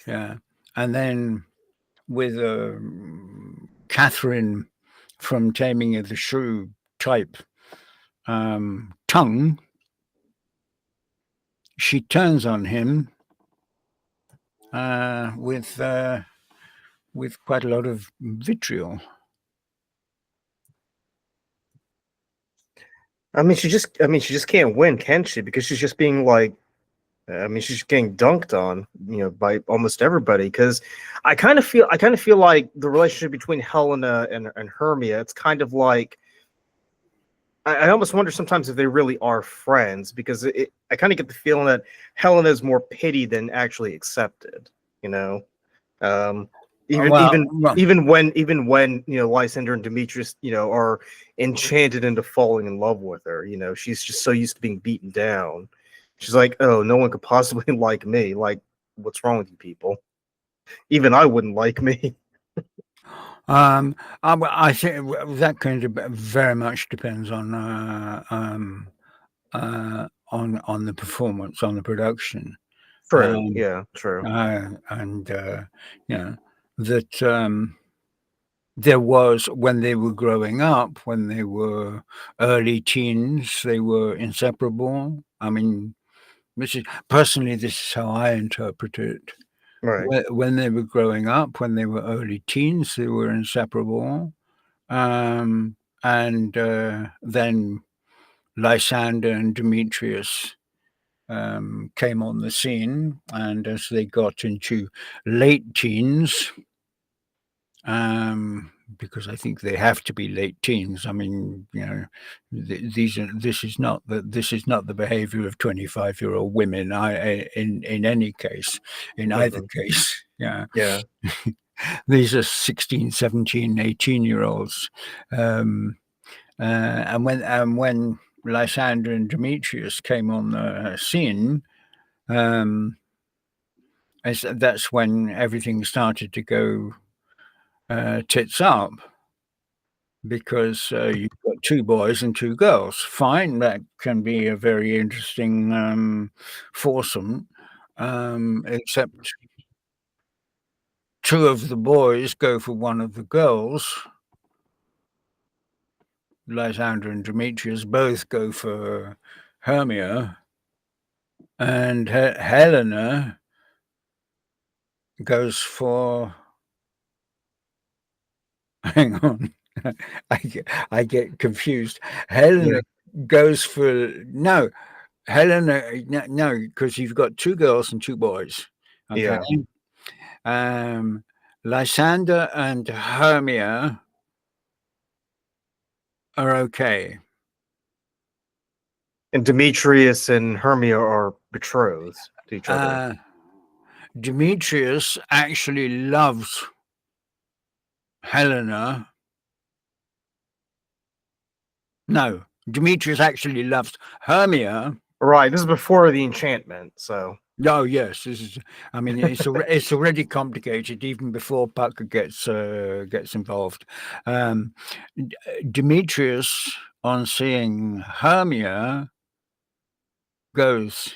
Yeah. And then with Catherine from Taming of the Shrew type tongue, she turns on him with quite a lot of vitriol. I mean, she just can't win, can she? Because she's just being like, she's getting dunked on, by almost everybody. Because I kind of feel like the relationship between Helena and Hermia, it's kind of like, I almost wonder sometimes if they really are friends, because I kind of get the feeling that Helena is more pity than actually accepted. Even Well, even even when Lysander and Demetrius are enchanted into falling in love with her. She's just so used to being beaten down. She's like, oh, no one could possibly like me. Like, what's wrong with you people? Even I wouldn't like me. I think that kind of very much depends on the performance, on the production. True. Yeah. True. And that there was, when they were growing up, when they were early teens, they were inseparable. I mean, this is how I interpret it. Right. When they were growing up, when they were early teens, they were inseparable. And then Lysander and Demetrius came on the scene, and as they got into late teens, because I think they have to be late teens. I mean, this is not the behavior of 25-year-old women. In any case, in either case, yeah. These are 16, 17, 18-year-olds. And when Lysander and Demetrius came on the scene, that's when everything started to go tits up, because you've got two boys and two girls. Fine, that can be a very interesting foursome, except two of the boys go for one of the girls. Lysander and Demetrius both go for Hermia, and Helena goes for. Hang on, I get confused. Helena goes for no. Helena, no, because you've got two girls and two boys. Okay. Yeah. Lysander and Hermia are okay. And Demetrius and Hermia are betrothed to each other. Demetrius actually loves Helena. No, Demetrius actually loves Hermia. Right. This is before the enchantment, so. Oh yes, this is. I mean, it's already complicated even before Puck gets involved. Demetrius, on seeing Hermia, goes,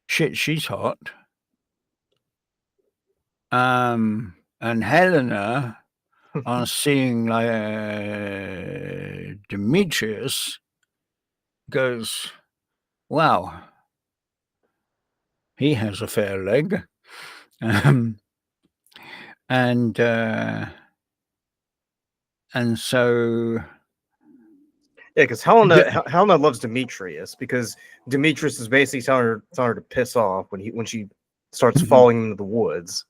"Shit, she's hot." And Helena, on seeing Demetrius, goes, "Wow, he has a fair leg." And so, yeah, because Helena loves Demetrius, because Demetrius is basically telling her to piss off when she starts falling into the woods.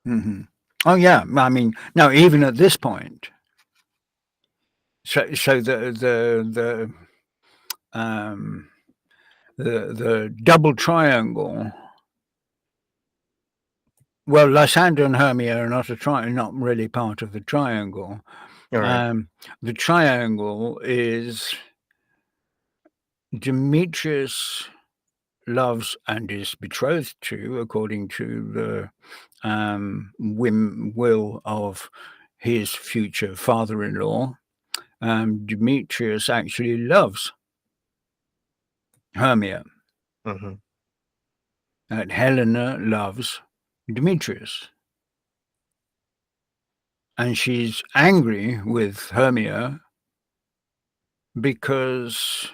Mm-hmm. Oh yeah, I mean, no, even at this point. So the double triangle. Well, Lysander and Hermia are not really part of the triangle. Right. The triangle is Demetrius loves and is betrothed to, according to the will of his future father-in-law. Demetrius actually loves Hermia. And Helena loves Demetrius. And she's angry with Hermia because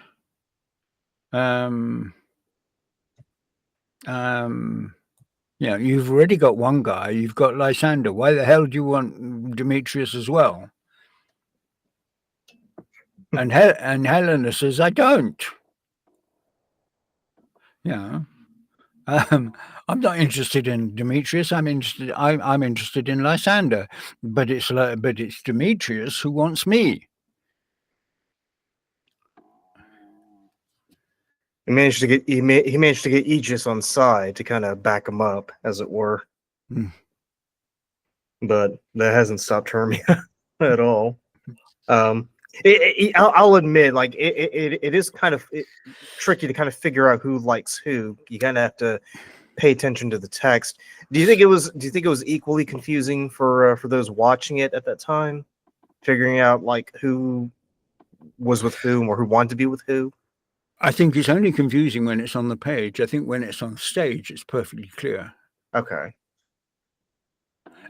You've already got one guy. You've got Lysander. Why the hell do you want Demetrius as well? And Helena says, I don't. I'm not interested in Demetrius. I'm interested in Lysander, but it's Demetrius who wants me. He managed to get Egeus on side to kind of back him up, as it were. But that hasn't stopped Hermia at all. I'll admit, like it is kind of tricky to kind of figure out who likes who. You kind of have to pay attention to the text. Do you think it was equally confusing for those watching it at that time, figuring out like who was with whom or who wanted to be with who? I think it's only confusing when it's on the page. I think when it's on stage, it's perfectly clear. Okay.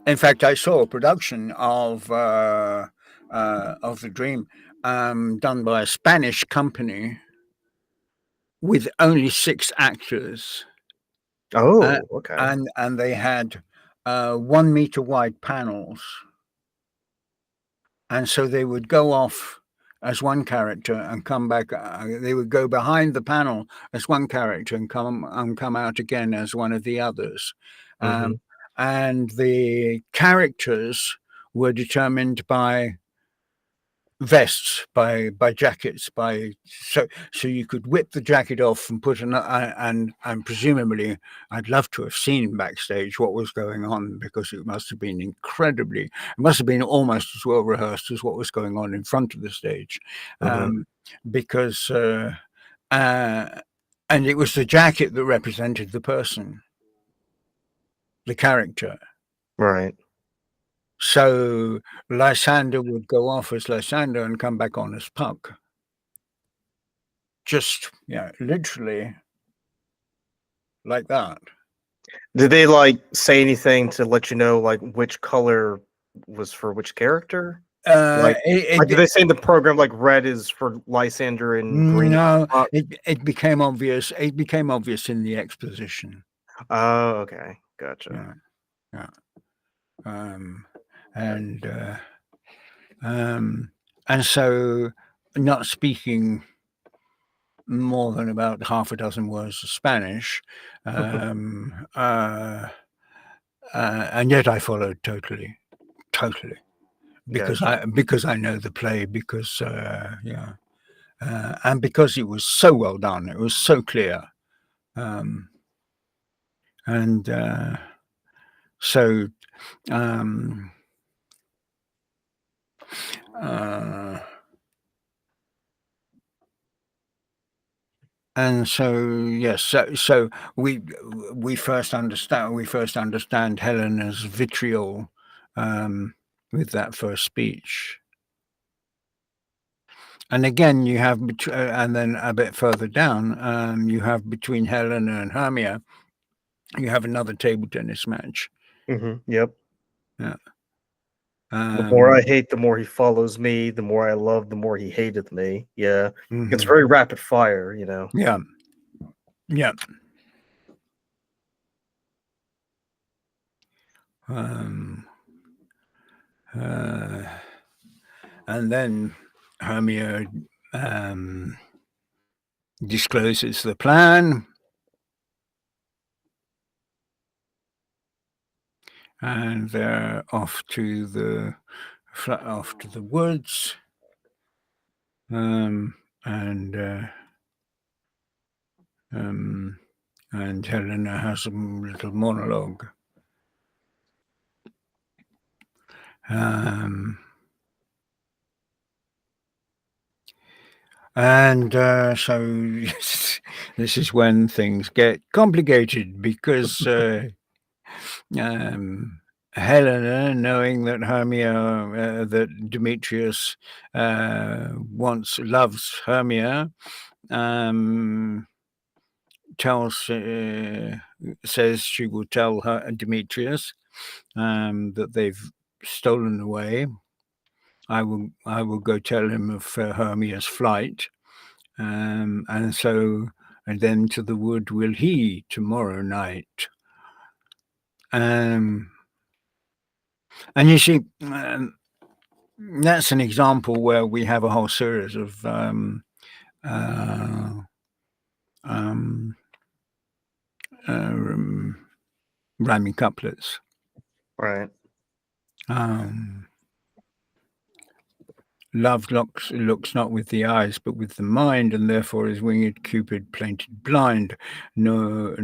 In fact, I saw a production of The Dream done by a Spanish company with only 6 actors. Oh, okay. And they had 1 meter wide panels. And so they would go off as one character and come back. They would go behind the panel as one character and come out again as one of the others. And the characters were determined by vests, by jackets, so you could whip the jacket off and put and presumably I'd love to have seen backstage what was going on, because it must have been almost as well rehearsed as what was going on in front of the stage. Because and it was the jacket that represented the person, the character, right? So Lysander would go off as Lysander and come back on as Puck. Just, literally like that. Did they like say anything to let you know like which color was for which character? Did they say in the program like red is for Lysander and green? No, it became obvious. It became obvious in the exposition. Oh, okay, gotcha. Yeah. And so, not speaking more than about half a dozen words of Spanish, and yet I followed totally, because I know the play, because and because it was so well done, it was so clear, and so yes, so we first understand Helena's vitriol with that first speech, and again you have and then a bit further down you have between Helena and Hermia, you have another table tennis match. Yep. Yeah. The more I hate, the more he follows me. The more I love, the more he hateth me. Yeah. It's very rapid fire, Yeah. And then Hermia discloses the plan, and they're off to the woods, and Helena has a little monologue. And so this is when things get complicated, because Helena, knowing that Hermia, that Demetrius loves Hermia, says she will tell Demetrius that they've stolen away. I will go tell him of Hermia's flight, and so and then to the wood will he tomorrow night. And you see, that's an example where we have a whole series of rhyming couplets. Right. Love looks not with the eyes, but with the mind, and therefore is winged Cupid plainted blind. Nor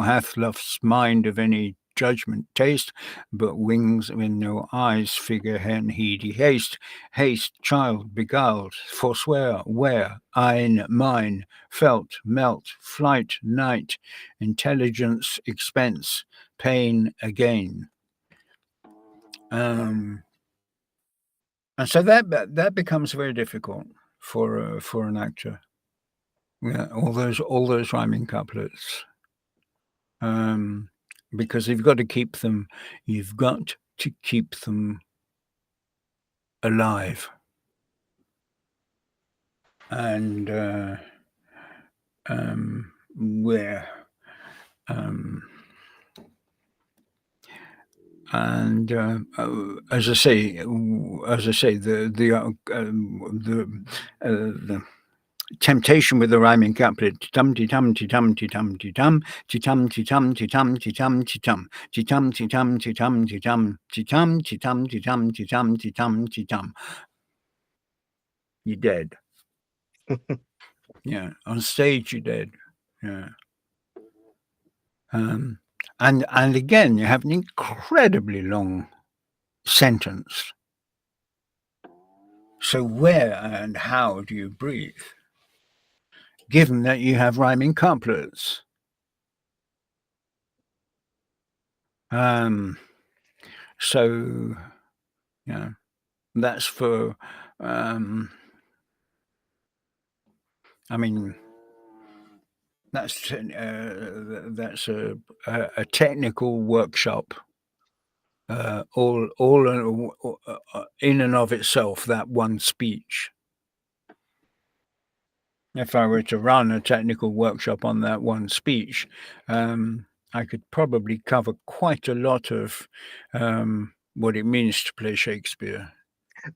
hath love's mind of any judgment taste, but wings with no eyes figure hen heedy haste. Haste, child, beguiled, forswear, where, ein, mine, felt, melt, flight, night, intelligence, expense, pain, again. And so that becomes very difficult for an actor. Yeah, all those rhyming couplets, because you've got to keep them alive, and where. And as I say, the temptation with the rhyming couplet, tum ti tum ti tum ti tum ti tum ti tum ti tum ti tum ti tum ti tum ti tum ti tum ti tum ti tum ti tum ti tum ti tum ti tum ti tum ti tum. You're dead. Yeah, on stage you're dead. Yeah. And again, you have an incredibly long sentence. So where and how do you breathe? Given that you have rhyming couplets. So, yeah, that's for, I mean, that's a technical workshop. All in and of itself, that one speech. If I were to run a technical workshop on that one speech, I could probably cover quite a lot of what it means to play Shakespeare.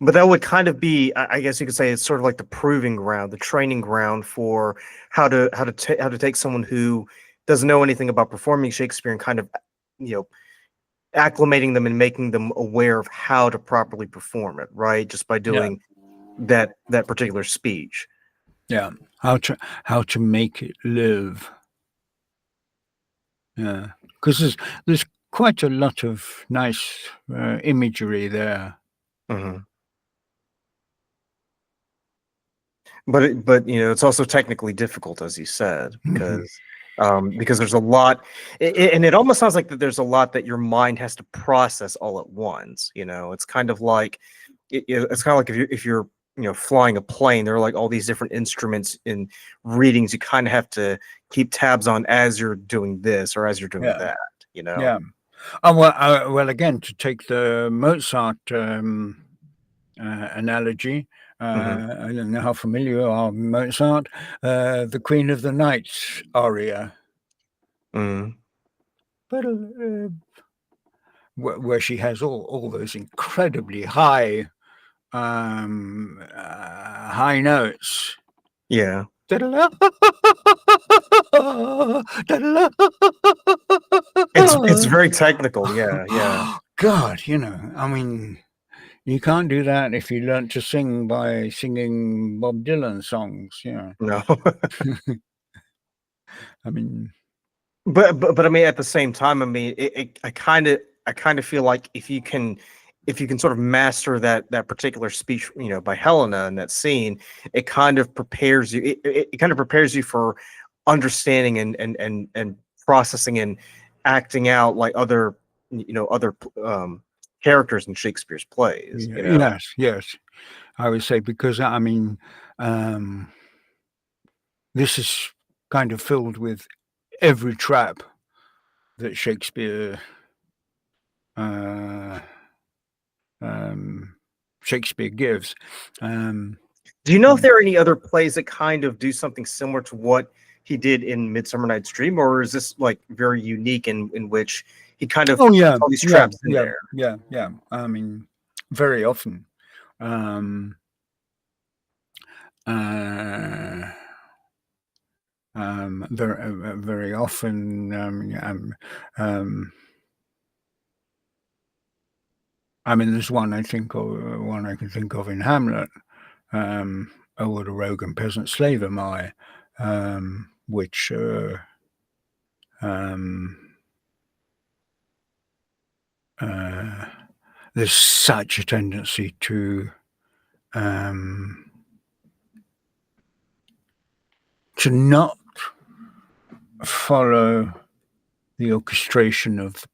But that would kind of be, I guess you could say, it's sort of like the proving ground, the training ground for how to take someone who doesn't know anything about performing Shakespeare and kind of, acclimating them and making them aware of how to properly perform it, right? Just by doing that particular speech. Yeah, how to make it live. Yeah, because there's quite a lot of nice imagery there. Mm-hmm. But it's also technically difficult, as you said, because there's a lot, and it almost sounds like that there's a lot that your mind has to process all at once. It's kind of like it's kind of like if you're flying a plane, there are like all these different instruments and readings you kind of have to keep tabs on as you're doing this or as you're doing that. Yeah. Oh well, again, to take the Mozart analogy. I don't know how familiar you are with Mozart, the Queen of the Night aria, but where she has all those incredibly high high notes. Yeah. It's very technical. Yeah. God, I mean, you can't do that if you learn to sing by singing Bob Dylan songs. No. I mean, but I mean, at the same time, I mean, I kind of feel like if you can sort of master that particular speech, by Helena in that scene, it kind of prepares you. It kind of prepares you for understanding and processing and acting out like other characters in Shakespeare's plays. Yes, I would say, because I mean, this is kind of filled with every trap that Shakespeare gives. Do you know if there are any other plays that kind of do something similar to what he did in Midsummer Night's Dream, or is this like very unique in which he kind of Oh puts yeah, all these yeah, traps in yeah, there? yeah. I mean, very often. Um, very often. I mean, there's one I can think of in Hamlet. Oh, what a rogue and peasant slave am I, which there's such a tendency to not follow the orchestration of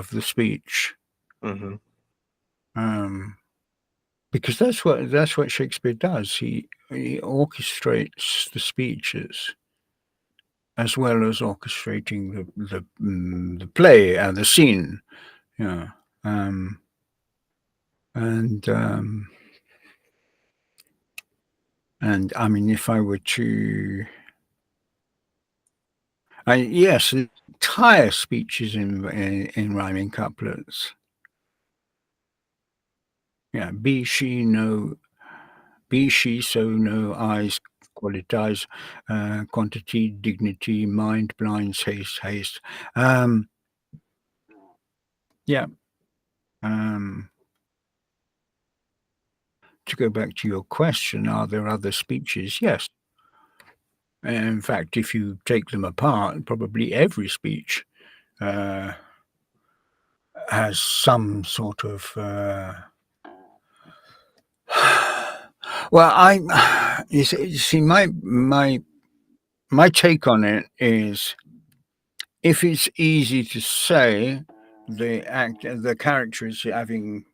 the speech, because that's what Shakespeare does. He orchestrates the speeches as well as orchestrating the play and the scene. Yeah, and I mean, if I were to, yes, entire speeches in rhyming couplets. Yeah, be she so no eyes qualities, quantity, dignity, mind, blinds, haste. Yeah. To go back to your question, are there other speeches? Yes. In fact, if you take them apart, probably every speech has some sort of. Well, you see, my take on it is, if it's easy to say, the character is having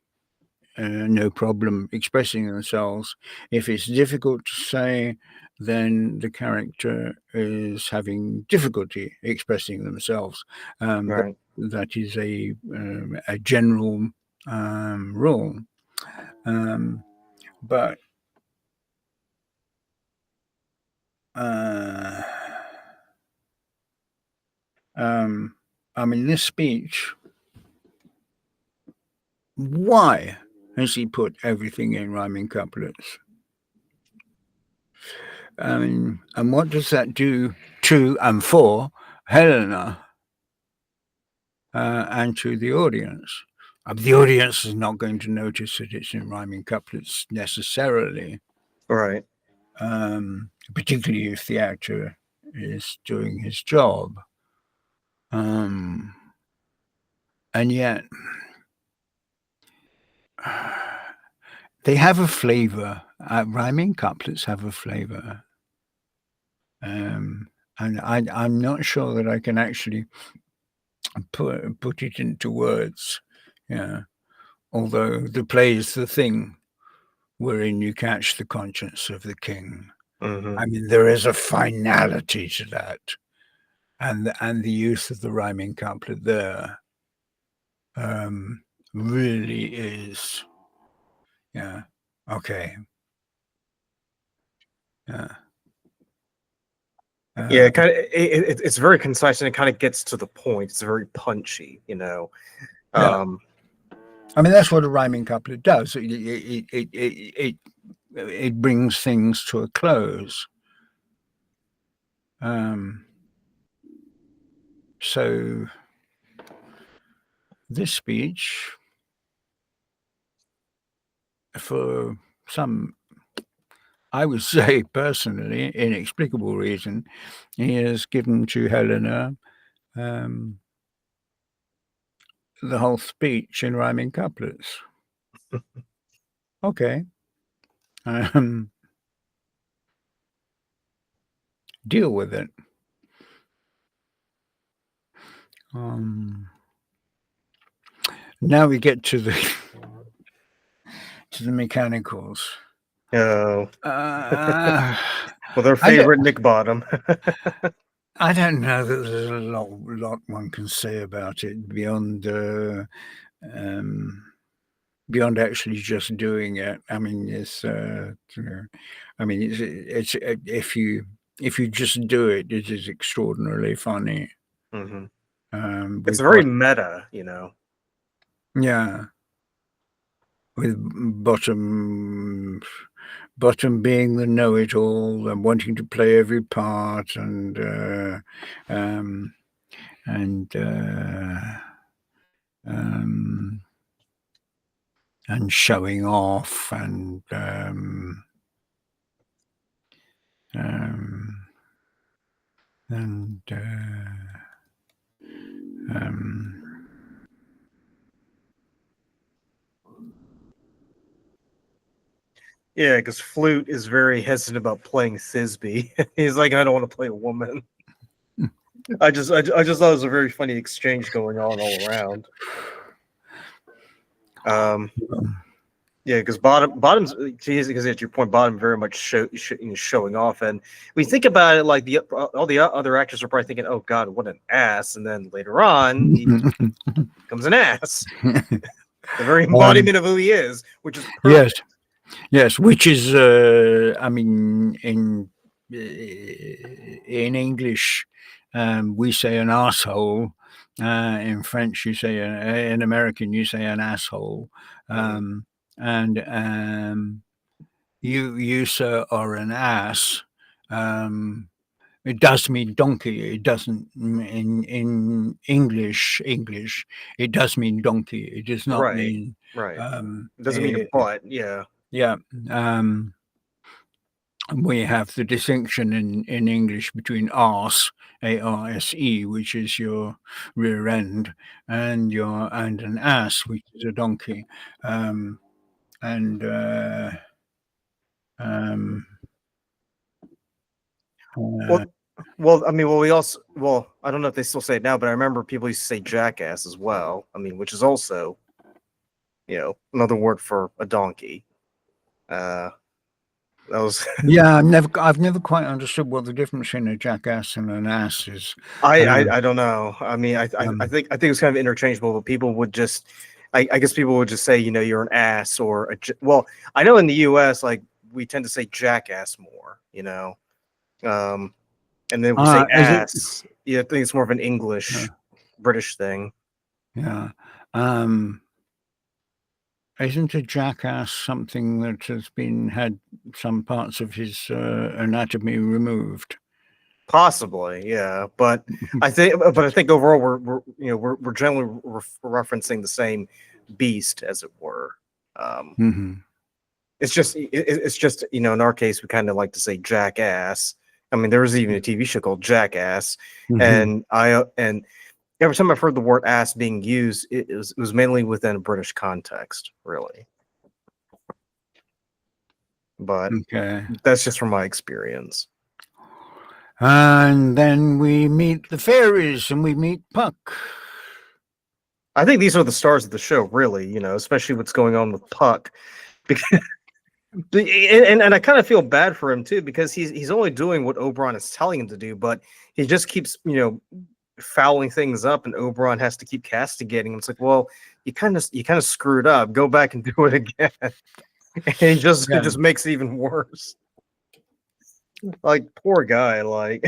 no problem expressing themselves. If it's difficult to say, then the character is having difficulty expressing themselves. Right. That is a general rule. But I mean, this speech, why has he put everything in rhyming couplets? I mean, and what does that do to and for Helena and to the audience? The audience is not going to notice that it's in rhyming couplets necessarily, Right. Particularly if the actor is doing his job. And yet, they have a flavor. Rhyming couplets have a flavor. And I'm not sure that I can actually put it into words. Yeah. Although the play is the thing wherein you catch the conscience of the king. I mean, there is a finality to that, and the use of the rhyming couplet there really is, yeah, okay, yeah. Yeah, it's very concise and it kind of gets to the point. It's very punchy, you know. Yeah. I mean, that's what a rhyming couplet does. It brings things to a close. So this speech, for some, I would say personally, inexplicable reason, he has given to Helena the whole speech in rhyming couplets. Okay. Deal with it. Now we get to the mechanicals. Oh. Well, their favorite Nick Bottom. I don't know that there's a lot one can say about it beyond beyond actually just doing it. I mean, it's if you just do it, it is extraordinarily funny. Mm-hmm. It's With very meta, yeah, with bottom being the know-it-all and wanting to play every part, and showing off, and yeah, because Flute is very hesitant about playing Thisbe. He's like, I don't want to play a woman. I just thought it was a very funny exchange going on all around. Yeah, because bottom's because at your point, bottom very much showing off, and when you think about it, like all the other actors are probably thinking, "Oh God, what an ass!" And then later on, he becomes an ass. The very embodiment of who he is, which is perfect. Yes, which is, I mean, in English, we say an asshole. In French, you say in American, you say an asshole. And you sir are an ass. It does mean donkey. It doesn't in English. It does mean donkey. It does not mean right. It doesn't mean a butt. Yeah. Yeah. We have the distinction in English between arse, A-R-S-E, which is your rear end, and an ass, which is a donkey. Well, I mean, I don't know if they still say it now, but I remember people used to say jackass as well. I mean, which is also, another word for a donkey. That was yeah. I've never quite understood what the difference in a jackass and an ass is. I don't know. I mean, I think it was kind of interchangeable, but people would just, I guess people would just say, you're an ass or well, I know in the U.S. like we tend to say jackass more, and then we say ass. Yeah, I think it's more of an English, British thing. Yeah. Isn't a jackass something that has had some parts of his anatomy removed? Possibly, yeah. But I think overall we're generally referencing the same beast, as it were. It's just in our case we kind of like to say jackass. I mean, there was even a TV show called Jackass, and every time I've heard the word ass being used, it was mainly within a British context, really. But that's just from my experience. And then we meet the fairies, and we meet Puck. I think these are the stars of the show, really. Especially what's going on with Puck, because. And I kind of feel bad for him too, because he's only doing what Oberon is telling him to do, but he just keeps fouling things up, and Oberon has to keep castigating him. It's like, well, you kind of screwed up. Go back and do it again. And it just makes it even worse. Like, poor guy. Like,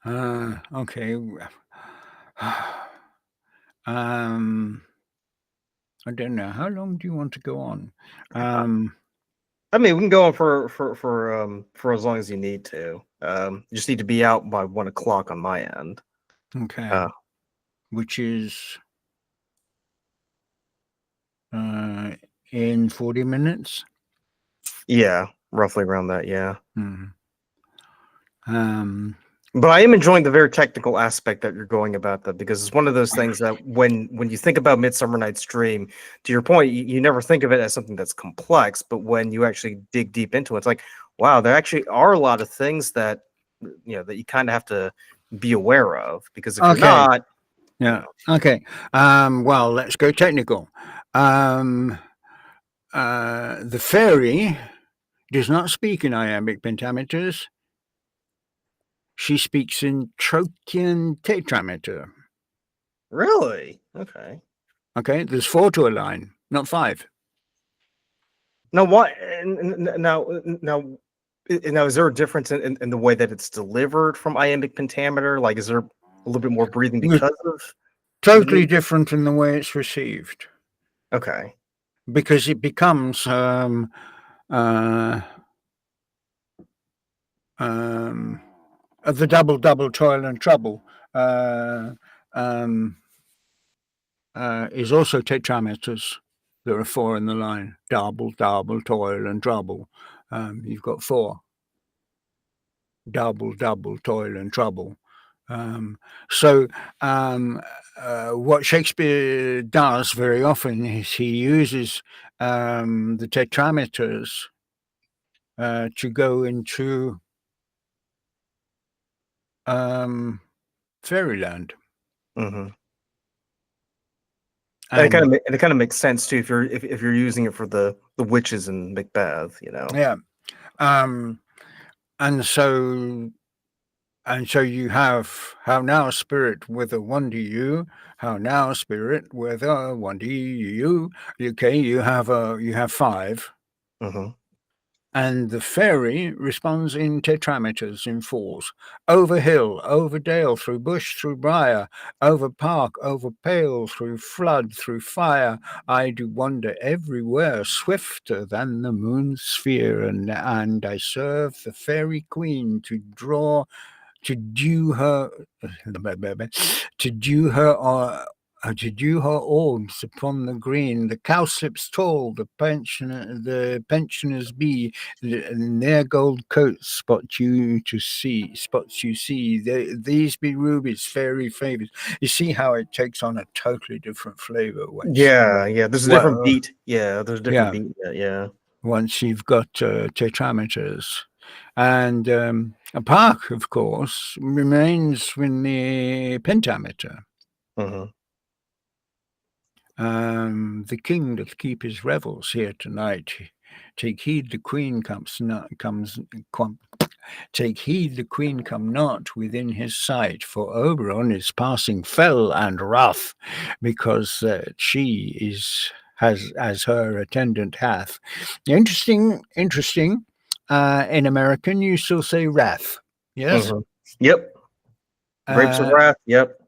okay. I don't know. How long do you want to go on? I mean, we can go on for as long as you need to. You just need to be out by 1 o'clock on my end. Okay. Which is in 40 minutes. Yeah, roughly around that. Yeah. But I am enjoying the very technical aspect that you're going about that, because it's one of those things that when you think about Midsummer Night's Dream, to your point, you never think of it as something that's complex, but when you actually dig deep into it, it's like, wow, there actually are a lot of things that that you kind of have to be aware of, because if you're not, Okay. Well, let's go technical. The fairy does not speak in iambic pentameters. She speaks in trochean tetrameter. Really? Okay. Okay, there's 4 to a line, not 5. Now, what? Now, is there a difference in the way that it's delivered from iambic pentameter? Like, is there a little bit more breathing because of? Totally different in the way it's received, Okay. because it becomes the double toil and trouble is also tetrameters. There are 4 in the line: double, toil and trouble. You've got 4: double, toil and trouble. What Shakespeare does very often is he uses the tetrameters to go into fairyland. Mm-hmm. And it kind of makes sense too if you're using it for the witches in Macbeth, yeah, and so you have how now spirit with a wonder you, how now spirit with a wonder you. Okay, you have 5. Mm-hmm. And the fairy responds in tetrameters, in 4s. Over hill, over dale, through bush, through briar, over park, over pale, through flood, through fire. I do wander everywhere, swifter than the moon's sphere, and I serve the fairy queen to dew her orbs upon the green. The cowslips tall, the pensioners be, and their gold coats spots you see. These be rubies, fairy favors. You see how it takes on a totally different flavor Yeah. There's a different beat. Yeah, there's a different beat. Yeah. Once you've got tetrameters. And a park, of course, remains with the pentameter. Mm-hmm. The king doth keep his revels here tonight. Take heed the queen take heed the queen come not within his sight, for Oberon is passing fell and wrath, because she has as her attendant hath. Interesting. In American, you still say wrath. Yes. Mm-hmm. Yep. Grapes of Wrath. Yep.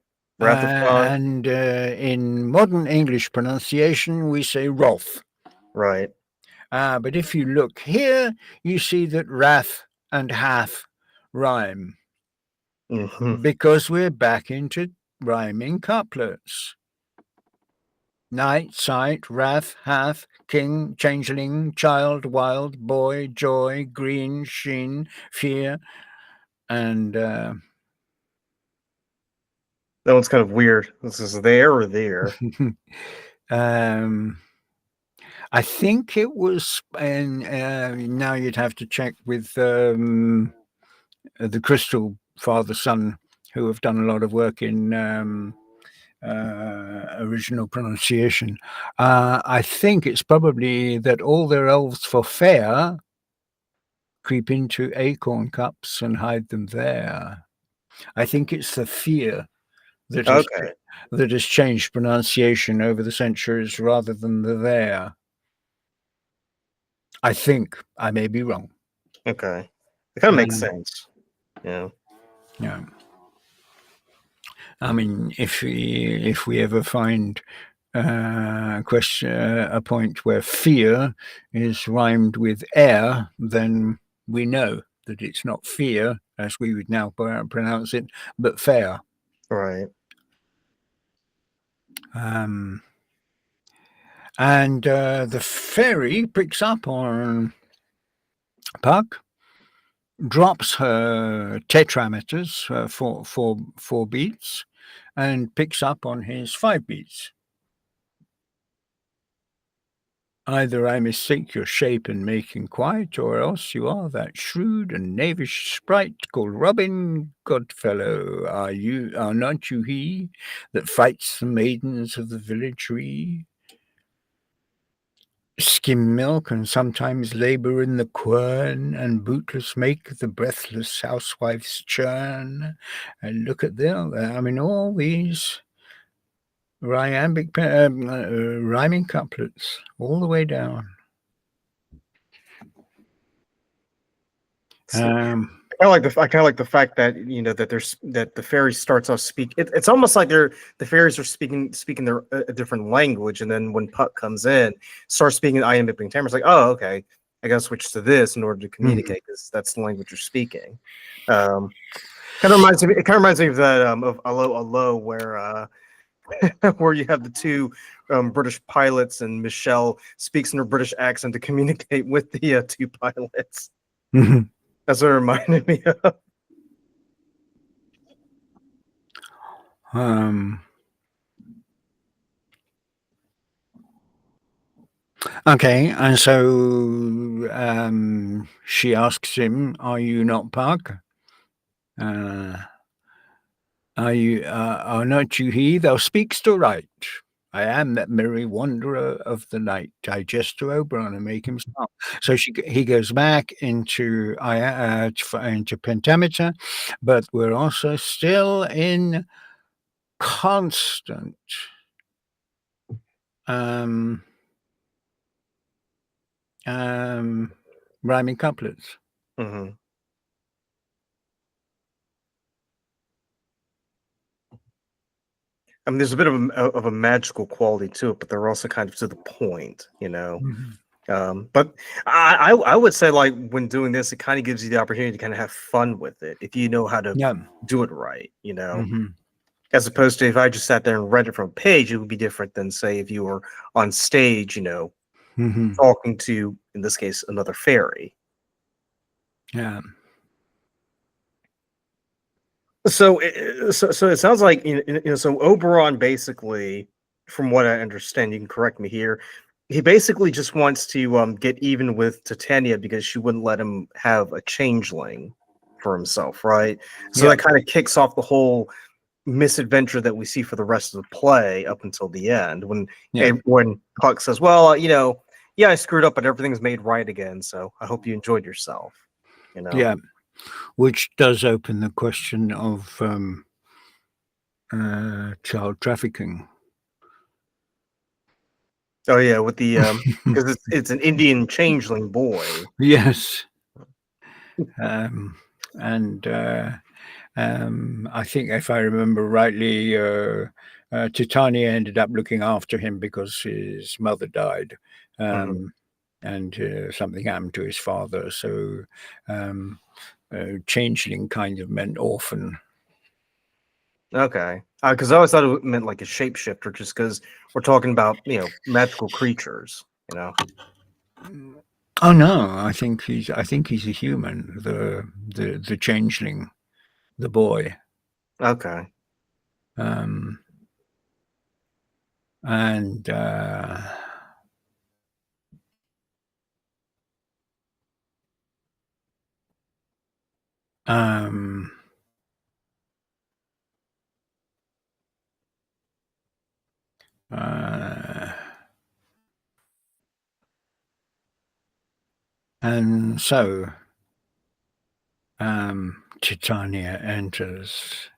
Wrath of God. And in modern English pronunciation, we say wrath. Right. But if you look here, you see that wrath and hath rhyme, because we're back into rhyming couplets. Night, sight, wrath, hath, king, changeling, child, wild, boy, joy, green, sheen, fear, and that one's kind of weird. This is there or there. I think it was, and now you'd have to check with the Crystal Father-Son, who have done a lot of work in original pronunciation. I think it's probably that all their elves for fair creep into acorn cups and hide them there. I think it's the fear that has changed pronunciation over the centuries rather than the there. I think. I may be wrong. Okay. It kind of makes sense. Yeah. Yeah. I mean, if we ever find a point where fear is rhymed with air, then we know that it's not fear, as we would now pronounce it, but fair. Right. And the fairy picks up on Puck, drops her tetrameters four beats, and picks up on his 5 beats. Either I mistake your shape and make inquiet, or else you are that shrewd and knavish sprite called Robin Godfellow. Are not you he that fights the maidens of the villagery? Skim milk and sometimes labour in the quern, and bootless make the breathless housewives churn. And look at them. I mean, all these rhyming couplets all the way down. I kind of like the fact that that the fairy starts off it's almost like the fairies are speaking a different language, and then when Puck comes in, starts speaking iambic pentameter. It's like, oh, okay, I gotta switch to this in order to communicate because that's the language you're speaking. Kind of reminds me of that of Allo, where where you have the two British pilots, and Michelle speaks in her British accent to communicate with the two pilots. That's what it reminded me of. Okay, and so she asks him, "Are you not Puck? Are not you he? Thou speak'st aright. I am that merry wanderer of the night. I jest to Oberon and make him smile." So he goes back into pentameter, but we're also still in constant rhyming couplets. Mm-hmm. I mean, there's a bit of a magical quality to it, but they're also kind of to the point, But I would say, like, when doing this, it kind of gives you the opportunity to kind of have fun with it if you know how to do it right, as opposed to if I just sat there and read it from a page, it would be different than, say, if you were on stage, talking to, in this case, another fairy. Yeah. So it sounds like so Oberon basically, from what I understand, you can correct me here, he basically just wants to get even with Titania because she wouldn't let him have a changeling for himself, right? So that kind of kicks off the whole misadventure that we see for the rest of the play up until the end when Puck says, "Well, I screwed up, but everything's made right again. So I hope you enjoyed yourself." Yeah. Which does open the question of child trafficking. Oh yeah, with the because it's an Indian changeling boy. Yes, and I think if I remember rightly, Titania ended up looking after him because his mother died, and something happened to his father. So changeling kind of meant orphan. Okay, because I always thought it meant like a shapeshifter, just because we're talking about magical creatures. Oh no, I think he's a human. The changeling, the boy. Okay. And so Titania enters.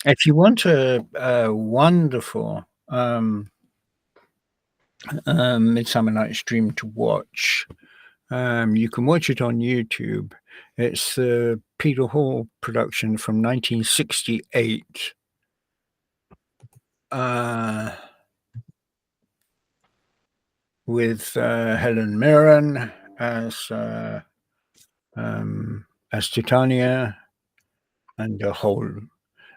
If you want a wonderful Midsummer Night's Dream to watch, you can watch it on YouTube. It's the Peter Hall production from 1968. With Helen Mirren as Titania, and a whole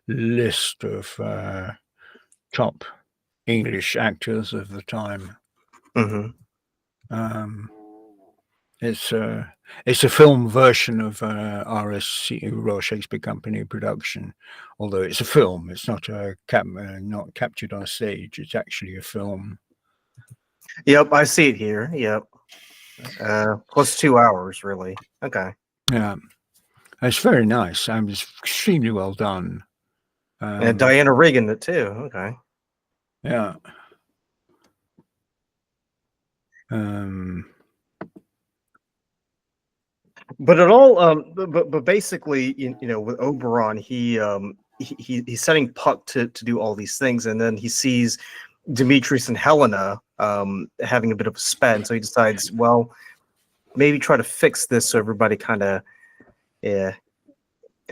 list of top English actors of the time. It's a film version of RSC, Royal Shakespeare Company production, although it's a film. It's not not captured on a stage. It's actually a film. Yep, I see it here. Yep. Plus 2 hours, really. Okay. Yeah, it's very nice. It's extremely well done. And Diana Rigg it too. Okay. Yeah. But it all, but basically, with Oberon, he he's setting Puck to do all these things, and then he sees Demetrius and Helena having a bit of a spat, and so he decides, well, maybe try to fix this so everybody kind of can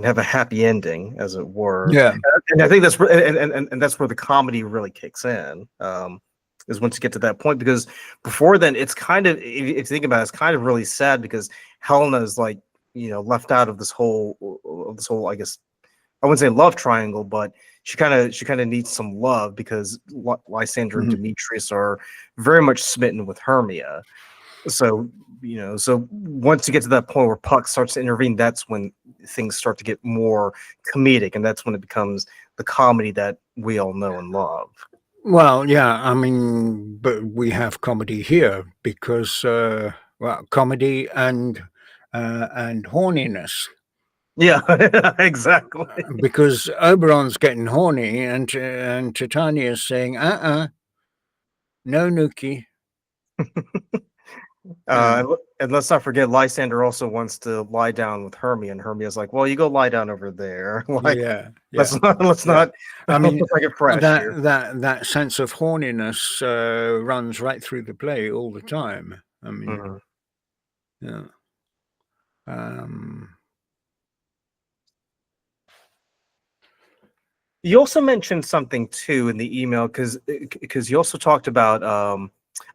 have a happy ending, as it were. Yeah. And I think that's where and that's where the comedy really kicks in. Is once you get to that point, because before then it's kind of, if you think about it, it's kind of really sad because Helena is like, left out of this whole I guess I wouldn't say love triangle, but she kind of needs some love because Lysander and Demetrius are very much smitten with Hermia. So so once you get to that point where Puck starts to intervene, that's when things start to get more comedic, and that's when it becomes the comedy that we all know and love. Well, yeah, I mean, but we have comedy here because, comedy and horniness. Yeah, exactly. Because Oberon's getting horny, and Titania's saying, no, Nuki. And let's not forget, Lysander also wants to lie down with Hermia, and Hermia's like, "Well, you go lie down over there." Let's not. I mean, like a fresh here. that sense of horniness runs right through the play all the time. I mean, yeah. You also mentioned something too in the email because you also talked about.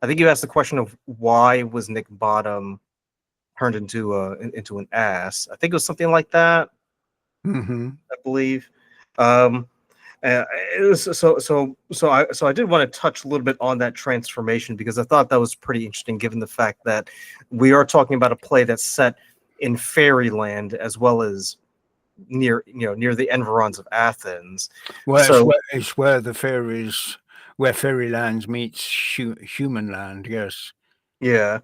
I think you asked the question of why was Nick Bottom turned into an ass. I think it was something like that. I believe. It was, so I did want to touch a little bit on that transformation because I thought that was pretty interesting, given the fact that we are talking about a play that's set in fairyland as well as near the environs of Athens. Well, it's where the fairies, where fairyland meets human land. Yes. Yeah.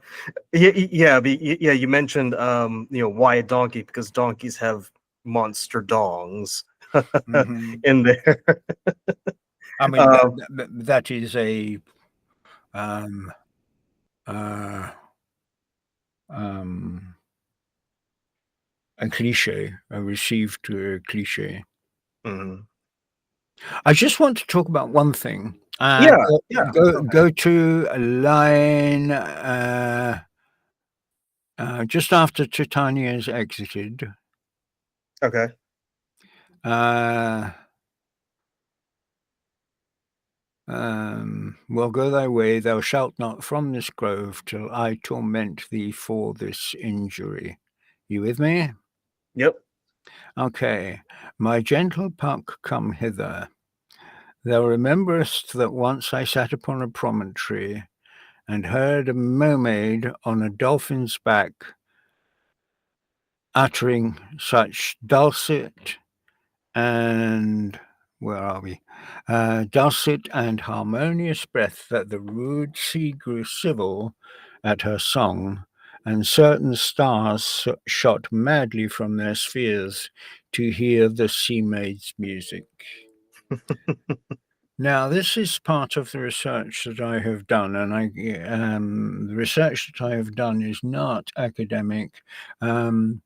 You mentioned why a donkey, because donkeys have monster dongs in there. I mean, that is a cliche, a received cliche. I just want to talk about one thing. Go to a line just after Titania is exited. Okay. Well, go thy way, thou shalt not from this grove till I torment thee for this injury. You with me? Yep. Okay. My gentle Puck, come hither. Thou rememberest that once I sat upon a promontory and heard a mermaid on a dolphin's back uttering such dulcet and dulcet and harmonious breath that the rude sea grew civil at her song, and certain stars shot madly from their spheres to hear the sea maid's music. Now, this is part of the research that I have done, and the research that I have done is not academic in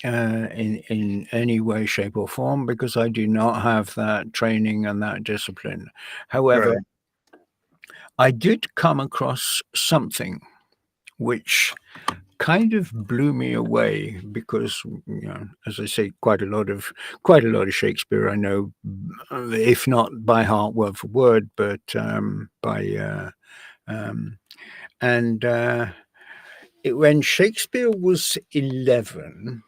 any way, shape, or form, because I do not have that training and that discipline. However, I did come across something which kind of blew me away because, as I say, quite a lot of Shakespeare I know, if not by heart word for word, but when Shakespeare was 11,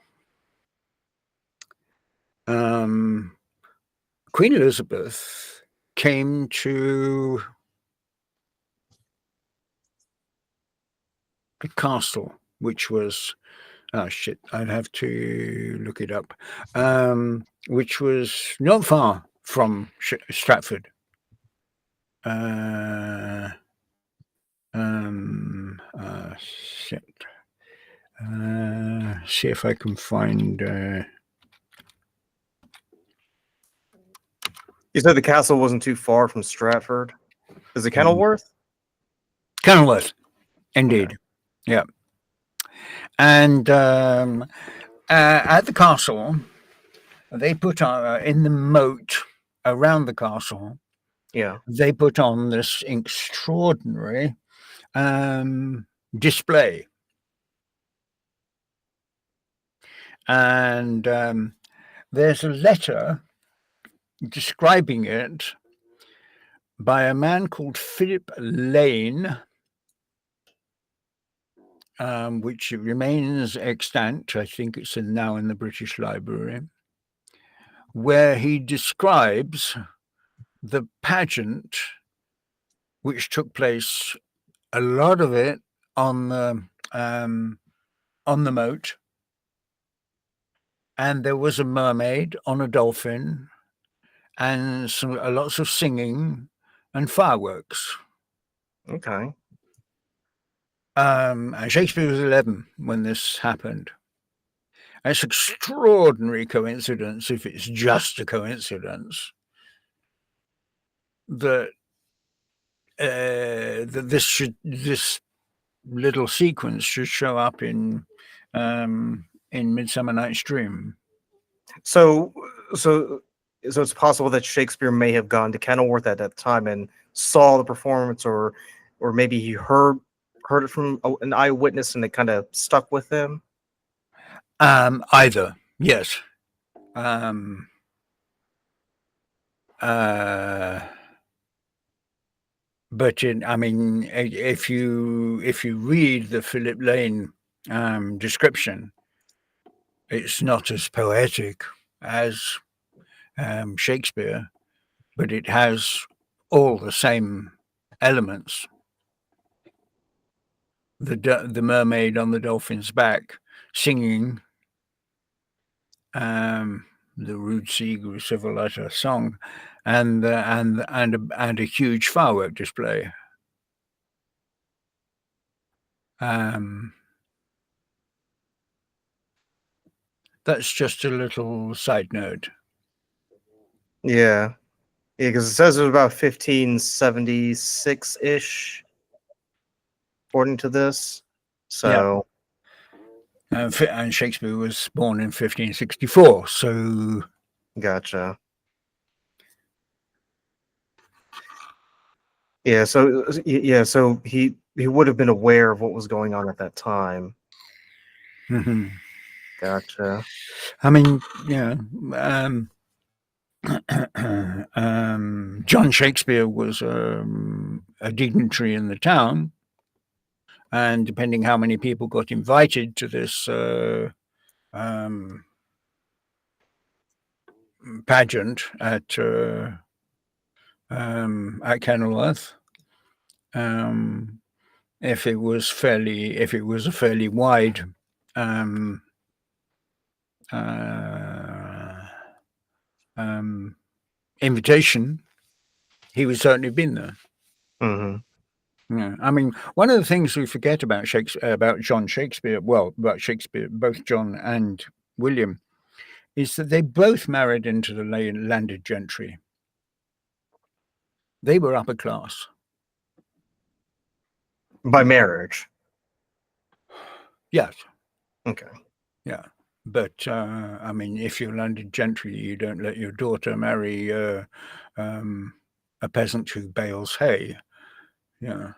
Queen Elizabeth came to the castle, which was I'd have to look it up, which was not far from Stratford. See if I can find. You said the castle wasn't too far from Stratford. Is it Kenilworth? Kenilworth, indeed. Okay. Yeah. And at the castle, they put on in the moat around the castle. Yeah. They put on this extraordinary display, and there's a letter describing it by a man called Philip Lane, which remains extant. I think it's now in the British Library, where he describes the pageant which took place, a lot of it on the moat, and there was a mermaid on a dolphin, and lots of singing and fireworks. Okay. And Shakespeare was 11 when this happened. And it's an extraordinary coincidence, if it's just a coincidence, that this little sequence should show up in Midsummer Night's Dream. So it's possible that Shakespeare may have gone to Kenilworth at that time and saw the performance, or maybe he heard it from an eyewitness and it kind of stuck with him. Either, yes. But if you read the Philip Lane description, it's not as poetic as Shakespeare, but it has all the same elements. The mermaid on the dolphin's back singing the rude sea grew civil at her song, and a huge firework display. That's just a little side note. Yeah, because it says it was about 1576-ish, according to this. So, and Shakespeare was born in 1564. So, gotcha. Yeah. So he would have been aware of what was going on at that time. mm-hmm. Gotcha. I mean, John Shakespeare was a dignitary in the town, and depending how many people got invited to this pageant at Kenilworth, if it was a fairly wide invitation, he would certainly have been there. Mm-hmm. Yeah, I mean, one of the things we forget about John Shakespeare, about Shakespeare, both John and William, is that they both married into the landed gentry. They were upper class. By marriage? Yes. Okay. Yeah. But, I mean, if you're landed gentry, you don't let your daughter marry a peasant who bales hay. Yeah.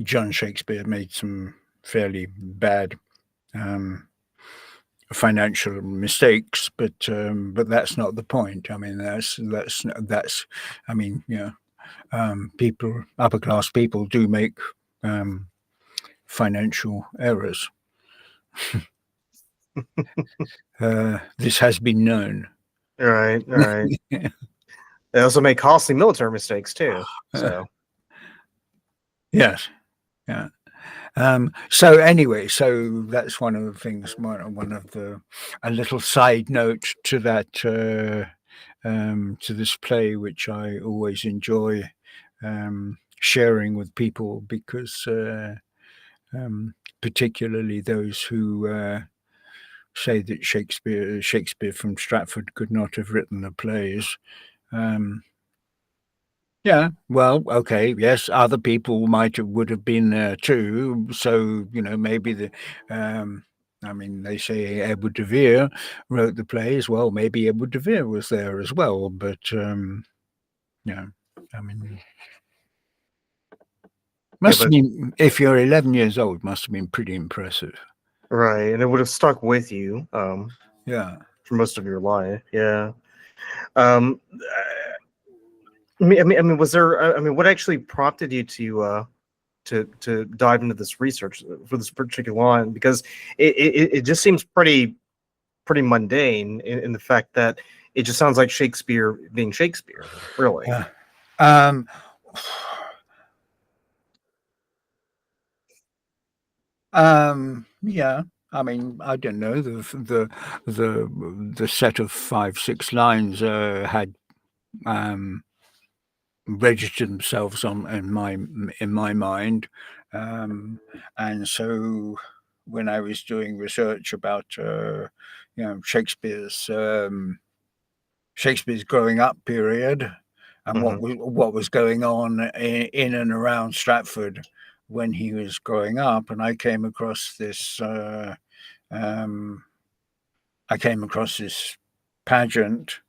John Shakespeare made some fairly bad financial mistakes, but that's not the point. I mean, that's I mean, people, upper class people, do make financial errors. This has been known. Right. They also make costly military mistakes too. So. Yes. Yeah. So anyway, so that's one of the things. A little side note to that, to this play, which I always enjoy sharing with people, because particularly those who say that Shakespeare from Stratford could not have written the plays. Yeah, well, okay, yes, other people would have been there too. So maybe the I mean, they say Edward de Vere wrote the plays. Well, maybe Edward de Vere was there as well, but yeah, I mean, must have been, if you're 11 years old, must have been pretty impressive. Right, and it would have stuck with you, Yeah. for most of your life. Yeah. Um, I mean, was there? I mean, what actually prompted you to dive into this research for this particular line? Because it just seems pretty mundane in the fact that it just sounds like Shakespeare being Shakespeare, really. Yeah. Yeah. I mean, I don't know. The set of 5-6 lines had registered themselves in my mind, and so when I was doing research about Shakespeare's growing up period and what was going on in and around Stratford when he was growing up, and I came across this pageant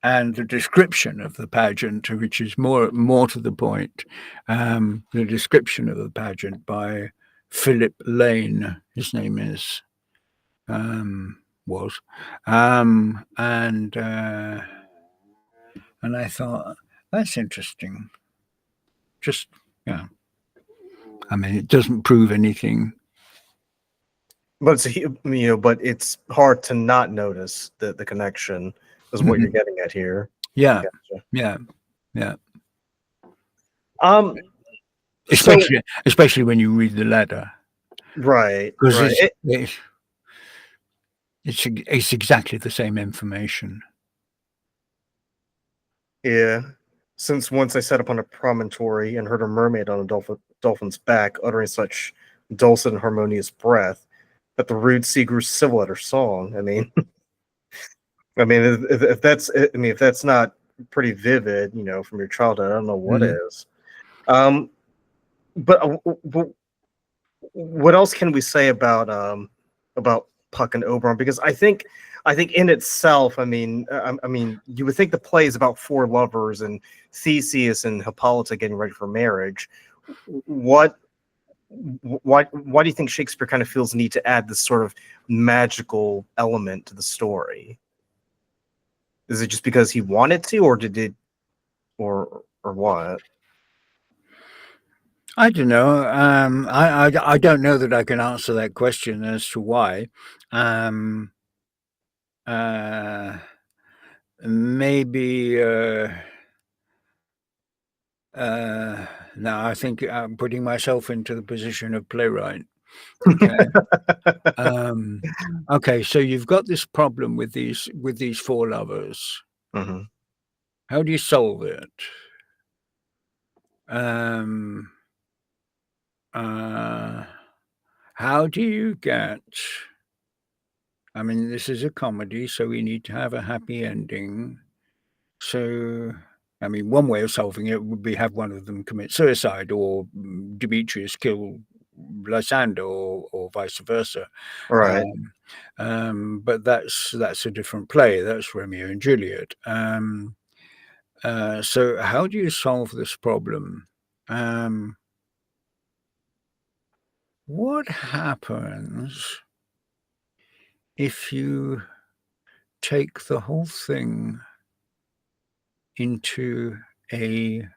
and the description of the pageant, which is more to the point. The description of the pageant by Philip Lane, his name is, was, and I thought that's interesting. Just yeah, I mean, it doesn't prove anything. But it's, but it's hard to not notice the connection is what you're getting at here. Yeah, gotcha. yeah. Um, especially when you read the letter, right? Because it's exactly the same information. Yeah. Since once I sat upon a promontory and heard a mermaid on a dolphin's back uttering such dulcet and harmonious breath that the rude sea grew civil at her song. I mean, if that's not pretty vivid, from your childhood, I don't know what is. But what else can we say about Puck and Oberon? Because I think in itself, I mean, you would think the play is about 4 lovers and Theseus and Hippolyta getting ready for marriage. Why do you think Shakespeare kind of feels the need to add this sort of magical element to the story? Is it just because he wanted to, or did it, or what? I don't know. I don't know that I can answer that question as to why. Maybe. Now I think I'm putting myself into the position of playwright. Okay. Okay. So you've got this problem with these 4 lovers. Mm-hmm. How do you solve it? How do you get? I mean, this is a comedy, so we need to have a happy ending. So, I mean, one way of solving it would be have one of them commit suicide, or Demetrius kill Lysander, or vice versa. Right. But that's a different play. That's Romeo and Juliet. So how do you solve this problem? What happens if you take the whole thing into a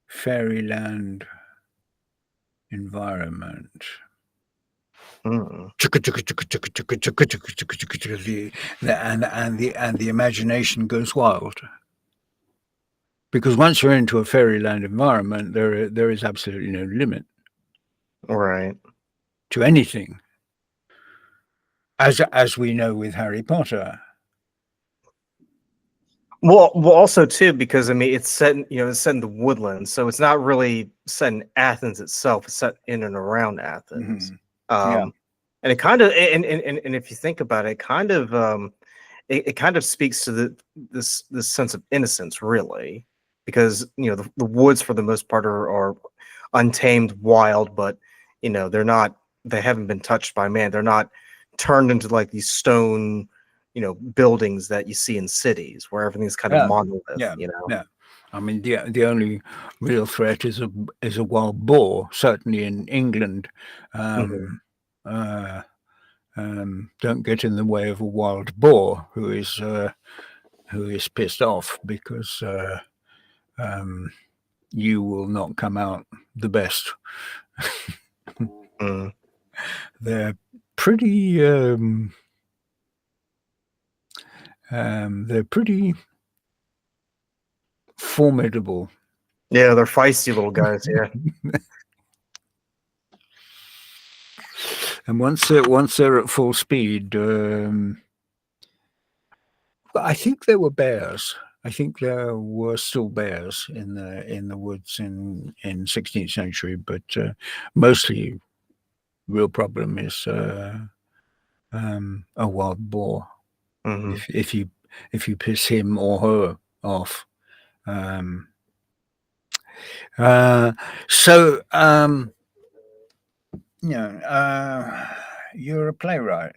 fairyland environment? And the imagination goes wild, because once you're into a fairyland environment, there is absolutely no limit, right, to anything, as we know with Harry Potter. Well, also too, because I mean, it's set in the woodlands, so it's not really set in Athens itself. It's set in and around Athens. And it kind of, and if you think about it, it kind of speaks to this sense of innocence, really, because the woods for the most part are untamed, wild, but they haven't been touched by man. They're not turned into like these stone, buildings that you see in cities where everything's kind of monolith. Yeah. I mean, the only real threat is a wild boar. Certainly in England, don't get in the way of a wild boar who is pissed off because you will not come out the best. They're pretty. They're pretty formidable. Yeah, they're feisty little guys. Yeah. And once they're at full speed, I think there were bears. I think there were still bears in the woods in 16th century, but mostly real problem is a wild boar. If you piss him or her off. You're a playwright.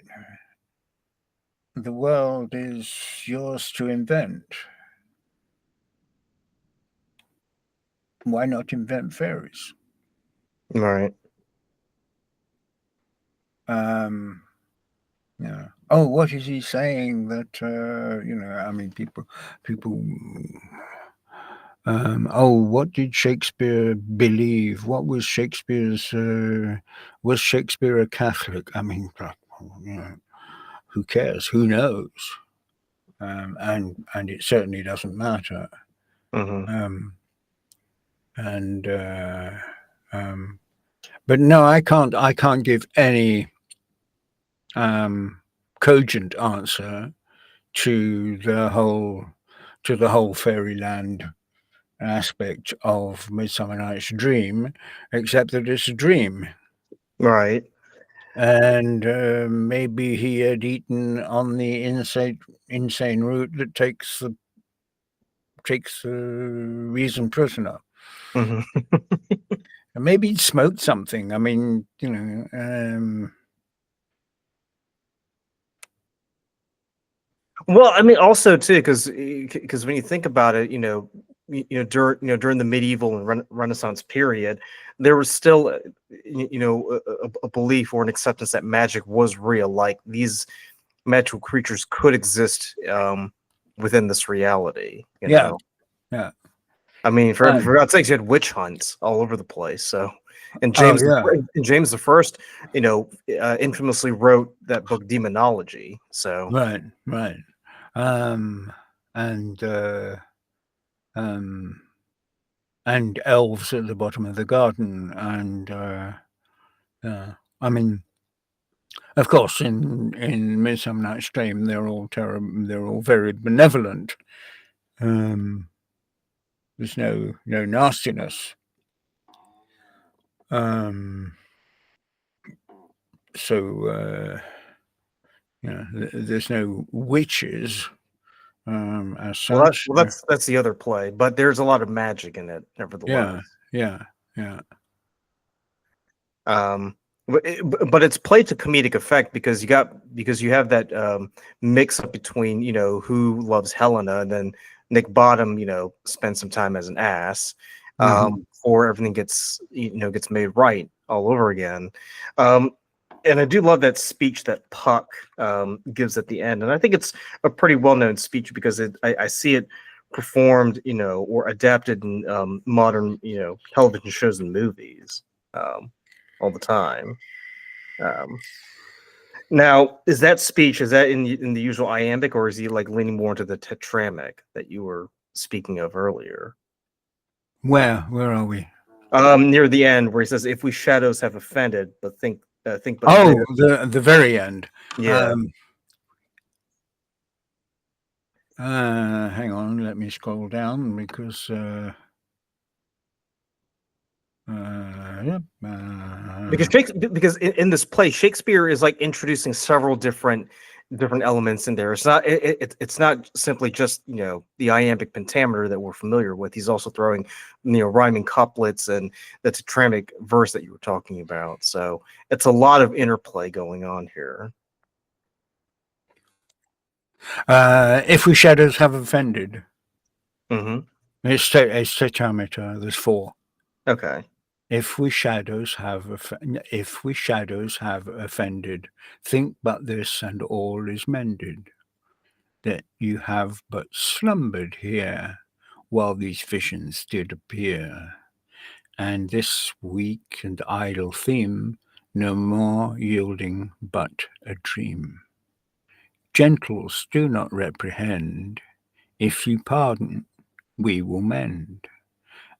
The world is yours to invent. Why not invent fairies? Right. Yeah. Oh, what is he saying? That I mean, people. What did Shakespeare believe? What was Shakespeare's? Was Shakespeare a Catholic? I mean, who cares? Who knows? And it certainly doesn't matter. But no, I can't give any cogent answer to the whole fairyland aspect of Midsummer Night's Dream, except that it's a dream. Right. And maybe he had eaten on the insane route that takes the reason prisoner. And maybe he smoked something. I mean, well, I mean, also too, because when you think about it, during the medieval and Renaissance period, there was still, a belief or an acceptance that magic was real. Like these magical creatures could exist within this reality. You know? Yeah. I mean, for God's sakes, you had witch hunts all over the place. So, and James the First, infamously wrote that book Demonology. So right. And elves at the bottom of the garden, and I mean, of course, in Midsummer Night's Dream, they're all terrible. They're all very benevolent. There's no nastiness. There's no witches. As such. Well, that's the other play, but there's a lot of magic in it, nevertheless. Yeah. But it's played to comedic effect because you have that mix up between who loves Helena, and then Nick Bottom spends some time as an ass before everything gets made right all over again. And I do love that speech that Puck gives at the end. And I think it's a pretty well-known speech because I see it performed, or adapted in modern, television shows and movies all the time. Now, is that speech, is that in the usual iambic, or is he like leaning more into the tetramic that you were speaking of earlier? Where are we? Near the end, where he says, "If we shadows have offended, but think." The very end. Yeah. Hang on, let me scroll down because because in this play, Shakespeare is like introducing several different elements in there. It's not simply just the iambic pentameter that we're familiar with. He's also throwing rhyming couplets and the tetramic verse that you were talking about. So it's a lot of interplay going on here. If we shadows have offended, Mm-hmm. it's tetrameter. There's 4. Okay. If we shadows have offended, think but this, and all is mended. That you have but slumbered here, while these visions did appear, and this weak and idle theme no more yielding but a dream. Gentles, do not reprehend. If you pardon, we will mend.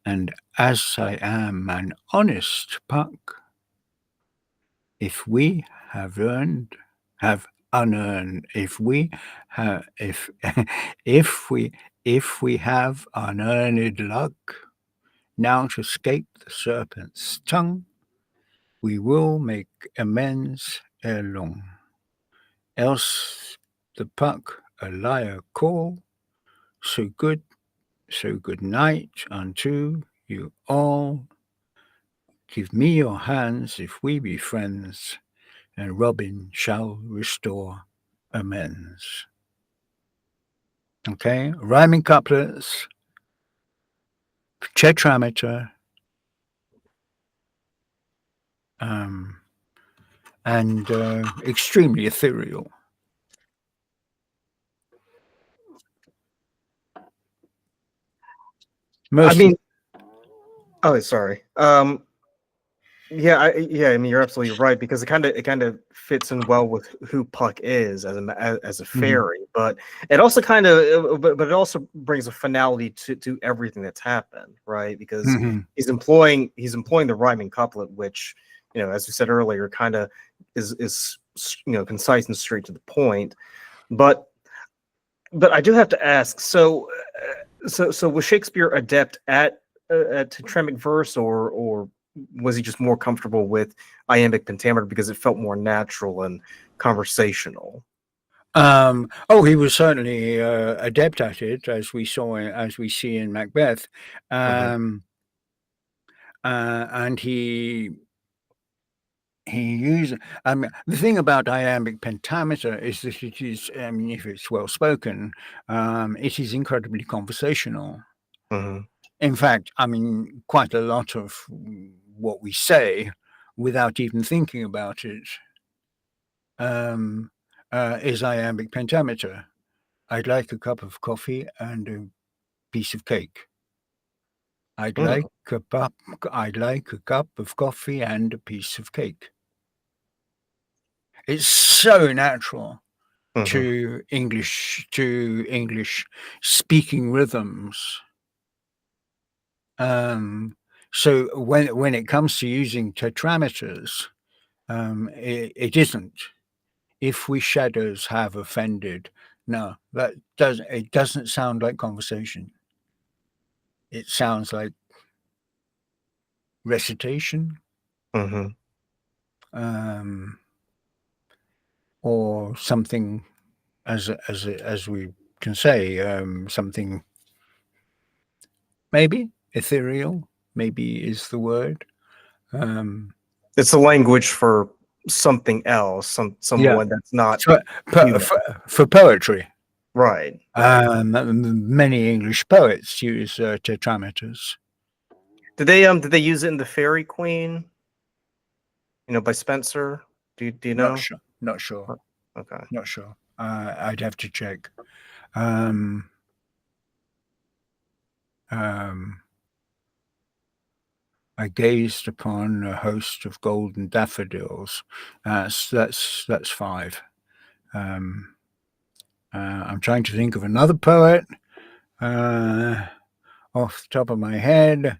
And as I am an honest Puck, if we have unearned, if we have, if we have unearned luck, now to escape the serpent's tongue, we will make amends ere long. Else the Puck a liar call. So good night unto you all. Give me your hands if we be friends, and Robin shall restore amends. Okay, rhyming couplets, tetrameter, and extremely ethereal. I mean, oh, sorry. Yeah, I mean, you're absolutely right, because it kind of fits in well with who Puck is as a fairy, but it also but it also brings a finality to everything that's happened, right? Because he's employing the rhyming couplet, which, as we said earlier, kind of is concise and straight to the point. But I do have to ask, so was Shakespeare adept at tetramic verse, or was he just more comfortable with iambic pentameter because it felt more natural and conversational? He was certainly adept at it, as we see in Macbeth, and he used. The thing about iambic pentameter is that it is. I mean, if it's well spoken, it is incredibly conversational. In fact, I mean, quite a lot of what we say, without even thinking about it, is iambic pentameter. I'd like a cup of coffee and a piece of cake. I'd like a cup of coffee and a piece of cake. It's so natural to English speaking rhythms. So when it comes to using tetrameters, it isn't. If we shadows have offended, no, it doesn't sound like conversation. It sounds like recitation, or something, as we can say, something maybe ethereal. Maybe is the word. It's a language for something else, someone that's not for poetry, right? Many English poets use tetrameters. Did they use it in the Fairy Queen? By Spenser. Do you know? Not sure. Okay. Not sure. I'd have to check. I gazed upon a host of golden daffodils. That's 5. I'm trying to think of another poet off the top of my head,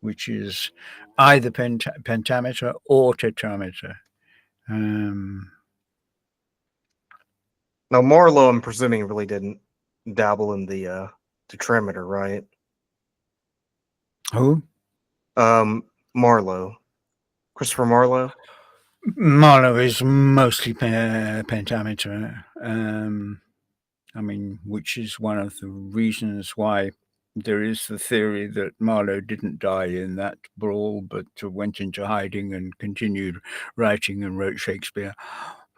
which is either pentameter or tetrameter. Now Marlowe, I'm presuming, really didn't dabble in the tetrameter, right? Who? Marlowe. Christopher Marlowe? Marlowe is mostly pentameter. I mean, which is one of the reasons why there is the theory that Marlowe didn't die in that brawl, but went into hiding and continued writing and wrote Shakespeare.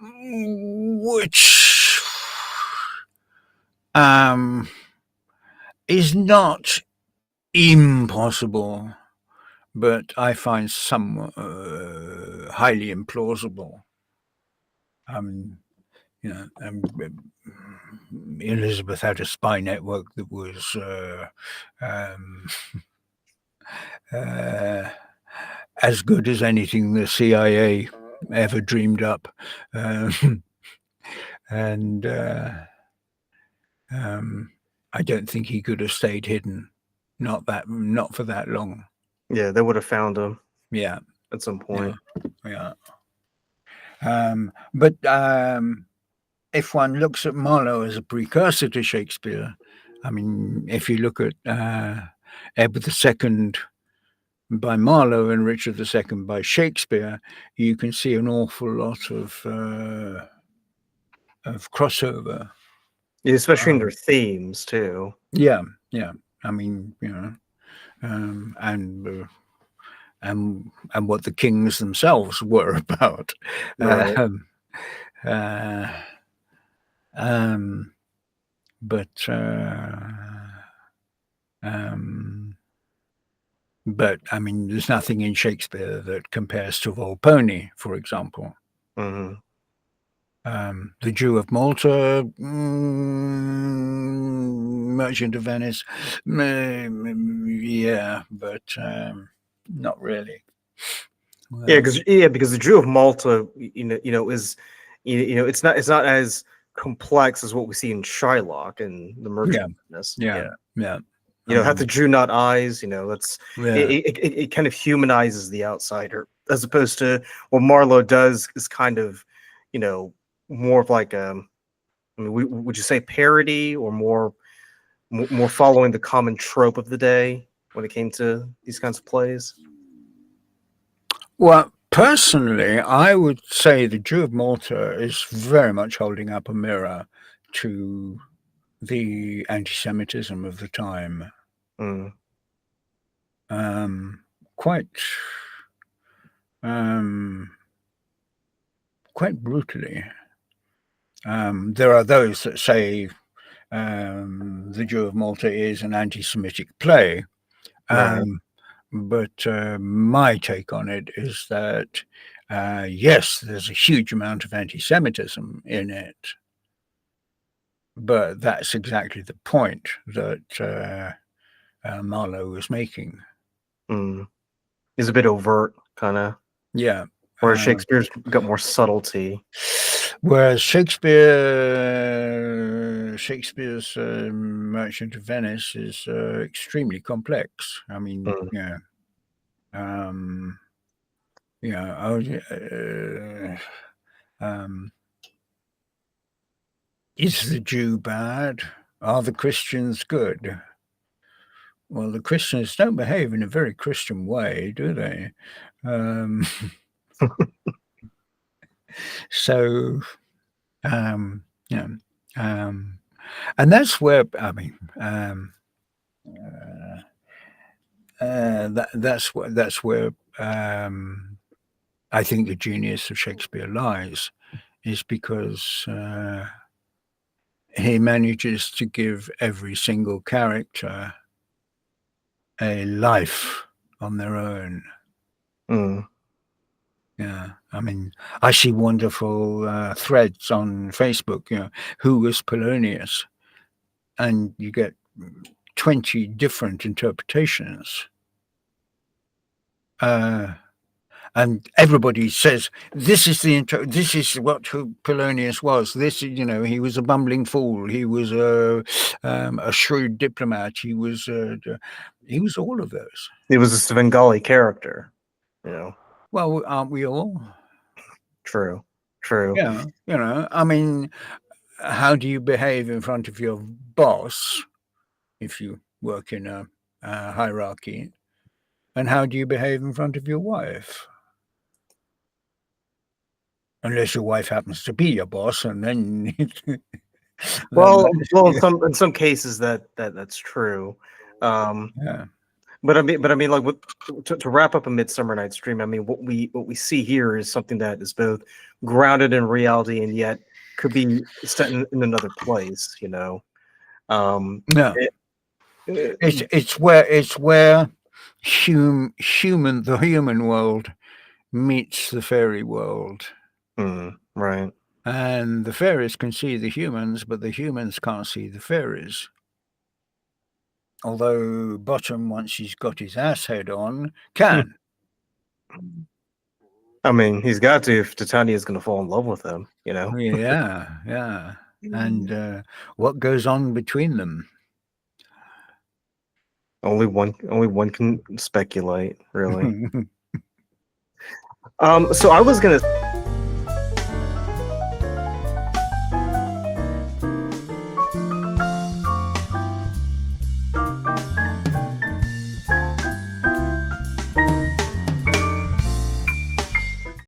which is not impossible, but I find some highly implausible. Elizabeth had a spy network that was as good as anything the CIA ever dreamed up, and I don't think he could have stayed hidden, not for that long. Yeah, they would have found him. Yeah, at some point. Yeah. But if one looks at Marlowe as a precursor to Shakespeare, I mean, if you look at Edward II by Marlowe and Richard II by Shakespeare, you can see an awful lot of crossover. Yeah, especially in their themes too. Yeah. I mean, and what the kings themselves were about. Right. But I mean, there's nothing in Shakespeare that compares to Volpone, for example. Mm-hmm. The Jew of Malta, Merchant of Venice, yeah, but not really. Well, because the Jew of Malta, is it's not as complex as what we see in Shylock and the Merchant of Venice. Yeah. Have the Jew not eyes? That's it kind of humanizes the outsider, as opposed to what Marlowe does is kind of, more of like would you say parody, or more following the common trope of the day when it came to these kinds of plays? Well, personally, I would say the Jew of Malta is very much holding up a mirror to the anti-Semitism of the time. Quite brutally. There are those that say the Jew of Malta is an anti-Semitic play. But my take on it is that, yes, there's a huge amount of anti-Semitism in it, but that's exactly the point that Marlowe was making. It's a bit overt, kind of. Yeah. Whereas Shakespeare's got more subtlety. Whereas Shakespeare's Merchant of Venice is extremely complex. I mean, is the Jew bad? Are the Christians good? Well, the Christians don't behave in a very Christian way, do they? So, and that's where, I mean, that's where I think the genius of Shakespeare lies, is because he manages to give every single character a life on their own. Yeah, I mean, I see wonderful threads on Facebook, who was Polonius? And you get 20 different interpretations. And everybody says, this is what Polonius was. This, he was a bumbling fool. He was a shrewd diplomat. He was all of those. He was a Svengali character, Well, aren't we all? True. Yeah, I mean, how do you behave in front of your boss if you work in a hierarchy? And how do you behave in front of your wife? Unless your wife happens to be your boss, and then well, in some cases that's true. Yeah. But I mean, like to wrap up a Midsummer Night's Dream, I mean, what we see here is something that is both grounded in reality and yet could be set in another place. You know, No, it's where the human world meets the fairy world. Right. And the fairies can see the humans, but the humans can't see the fairies. Although Bottom, once he's got his ass head on, can. I mean, he's got to if Titania's going to fall in love with him, you know? Yeah. And what goes on between them? Only one can speculate, really. So I was going to